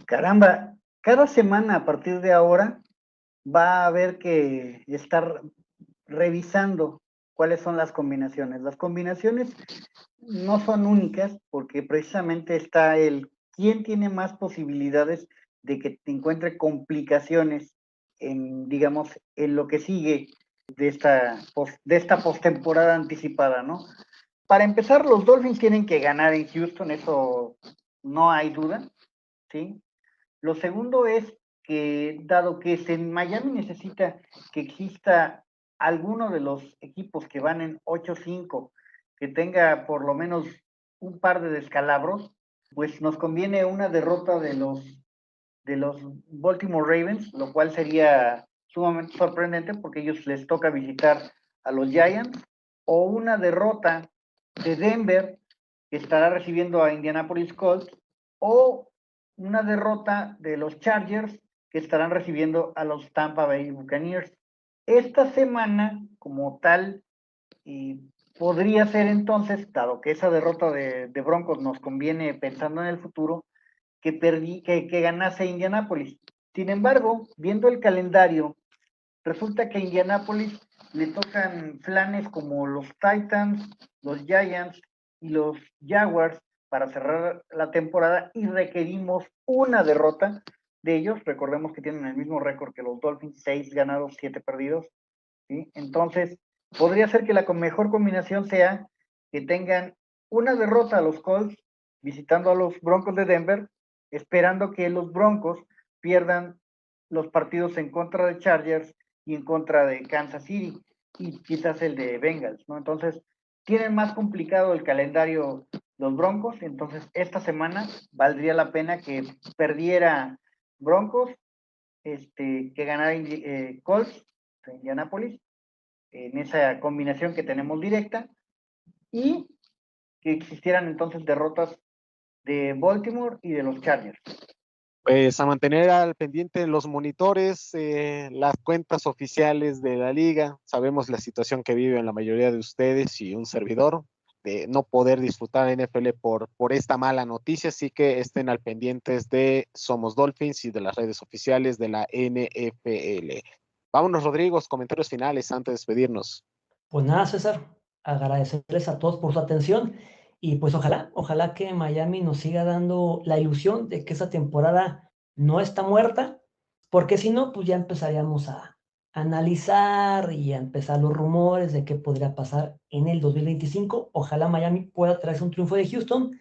Caramba, cada semana a partir de ahora va a haber que estar revisando cuáles son las combinaciones. Las combinaciones no son únicas porque precisamente está el quién tiene más posibilidades de que te encuentre complicaciones en, digamos, en lo que sigue de esta postemporada anticipada, ¿no? Para empezar, los Dolphins tienen que ganar en Houston, eso no hay duda, ¿sí? Lo segundo es que, dado que en Miami necesita que exista alguno de los equipos que van en 8-5, que tenga por lo menos un par de descalabros, pues nos conviene una derrota de los Baltimore Ravens, lo cual sería sumamente sorprendente porque ellos les toca visitar a los Giants, o una derrota de Denver, que estará recibiendo a Indianapolis Colts, o una derrota de los Chargers, que estarán recibiendo a los Tampa Bay Buccaneers. Esta semana, como tal, podría ser entonces, dado que esa derrota de Broncos nos conviene pensando en el futuro, que ganase Indianapolis. Sin embargo, viendo el calendario, resulta que a Indianapolis le tocan flanes como los Titans, los Giants y los Jaguars para cerrar la temporada y requerimos una derrota de ellos. Recordemos que tienen el mismo récord que los Dolphins, 6 ganados, 7 perdidos, ¿sí? Entonces, podría ser que la mejor combinación sea que tengan una derrota a los Colts visitando a los Broncos de Denver, esperando que los Broncos pierdan los partidos en contra de Chargers y en contra de Kansas City y quizás el de Bengals, ¿no? Entonces, tienen más complicado el calendario los Broncos, entonces esta semana valdría la pena que perdiera Broncos, que ganara Colts de Indianapolis en esa combinación que tenemos directa y que existieran entonces derrotas de Baltimore y de los Chargers. Pues a mantener al pendiente los monitores, las cuentas oficiales de la liga. Sabemos la situación que viven la mayoría de ustedes y un servidor de no poder disfrutar NFL por esta mala noticia, así que estén al pendientes de Somos Dolphins y de las redes oficiales de la NFL. Vámonos, Rodrigo, comentarios finales antes de despedirnos. Pues nada, César, agradecerles a todos por su atención y pues ojalá que Miami nos siga dando la ilusión de que esa temporada no está muerta, porque si no, pues ya empezaríamos a analizar y a empezar los rumores de qué podría pasar en el 2025. Ojalá Miami pueda traerse un triunfo de Houston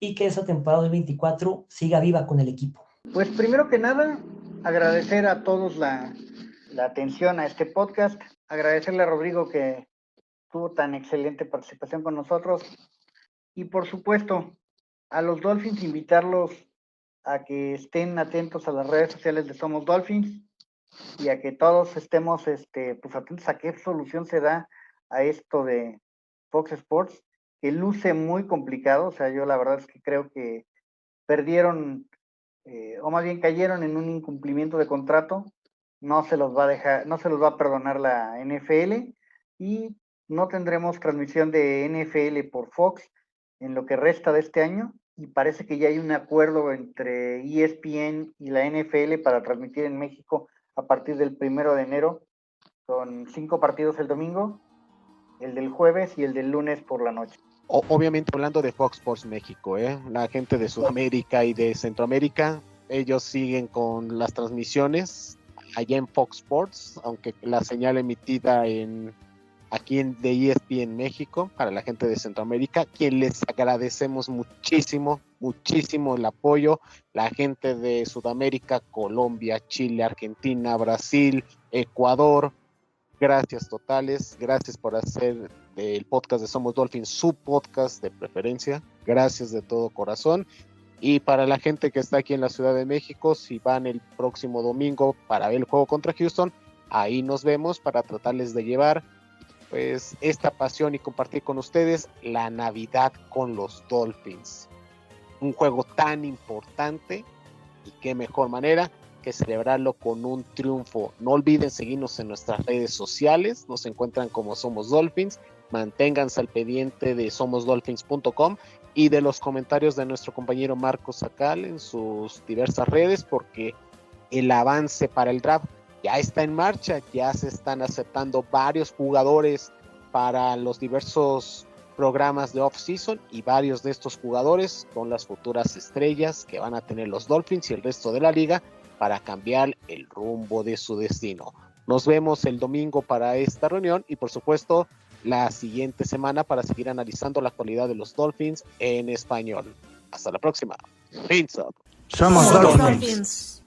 y que esa temporada 2024 siga viva con el equipo. Pues primero que nada, agradecer a todos la atención a este podcast, agradecerle a Rodrigo que tuvo tan excelente participación con nosotros y por supuesto a los Dolphins invitarlos a que estén atentos a las redes sociales de Somos Dolphins y a que todos estemos pues atentos a qué solución se da a esto de Fox Sports, que luce muy complicado. O sea, yo la verdad es que creo que perdieron, o más bien cayeron en un incumplimiento de contrato. No se los va a dejar, no se los va a perdonar la NFL y no tendremos transmisión de NFL por Fox en lo que resta de este año, y parece que ya hay un acuerdo entre ESPN y la NFL para transmitir en México a partir del 1 de enero. Son 5 partidos el domingo, el del jueves y el del lunes por la noche. Obviamente hablando de Fox Sports México, la gente de Sudamérica y de Centroamérica, ellos siguen con las transmisiones allá en Fox Sports, aunque la señal emitida aquí de ESPN México para la gente de Centroamérica, quien les agradecemos muchísimo el apoyo, la gente de Sudamérica, Colombia, Chile, Argentina, Brasil, Ecuador, gracias totales, gracias por hacer del podcast de Somos Dolphins su podcast de preferencia, gracias de todo corazón. Y para la gente que está aquí en la Ciudad de México, si van el próximo domingo para ver el juego contra Houston, ahí nos vemos para tratarles de llevar pues esta pasión y compartir con ustedes la Navidad con los Dolphins. Un juego tan importante y qué mejor manera que celebrarlo con un triunfo. No olviden seguirnos en nuestras redes sociales, nos encuentran como Somos Dolphins, manténganse al pendiente de somosdolphins.com y de los comentarios de nuestro compañero Marcos Sacal en sus diversas redes, porque el avance para el draft ya está en marcha, ya se están aceptando varios jugadores para los diversos programas de off-season y varios de estos jugadores son las futuras estrellas que van a tener los Dolphins y el resto de la liga para cambiar el rumbo de su destino. Nos vemos el domingo para esta reunión y por supuesto la siguiente semana para seguir analizando la actualidad de los Dolphins en español. Hasta la próxima. Fins up. Somos Somos Dolphins. Dolphins.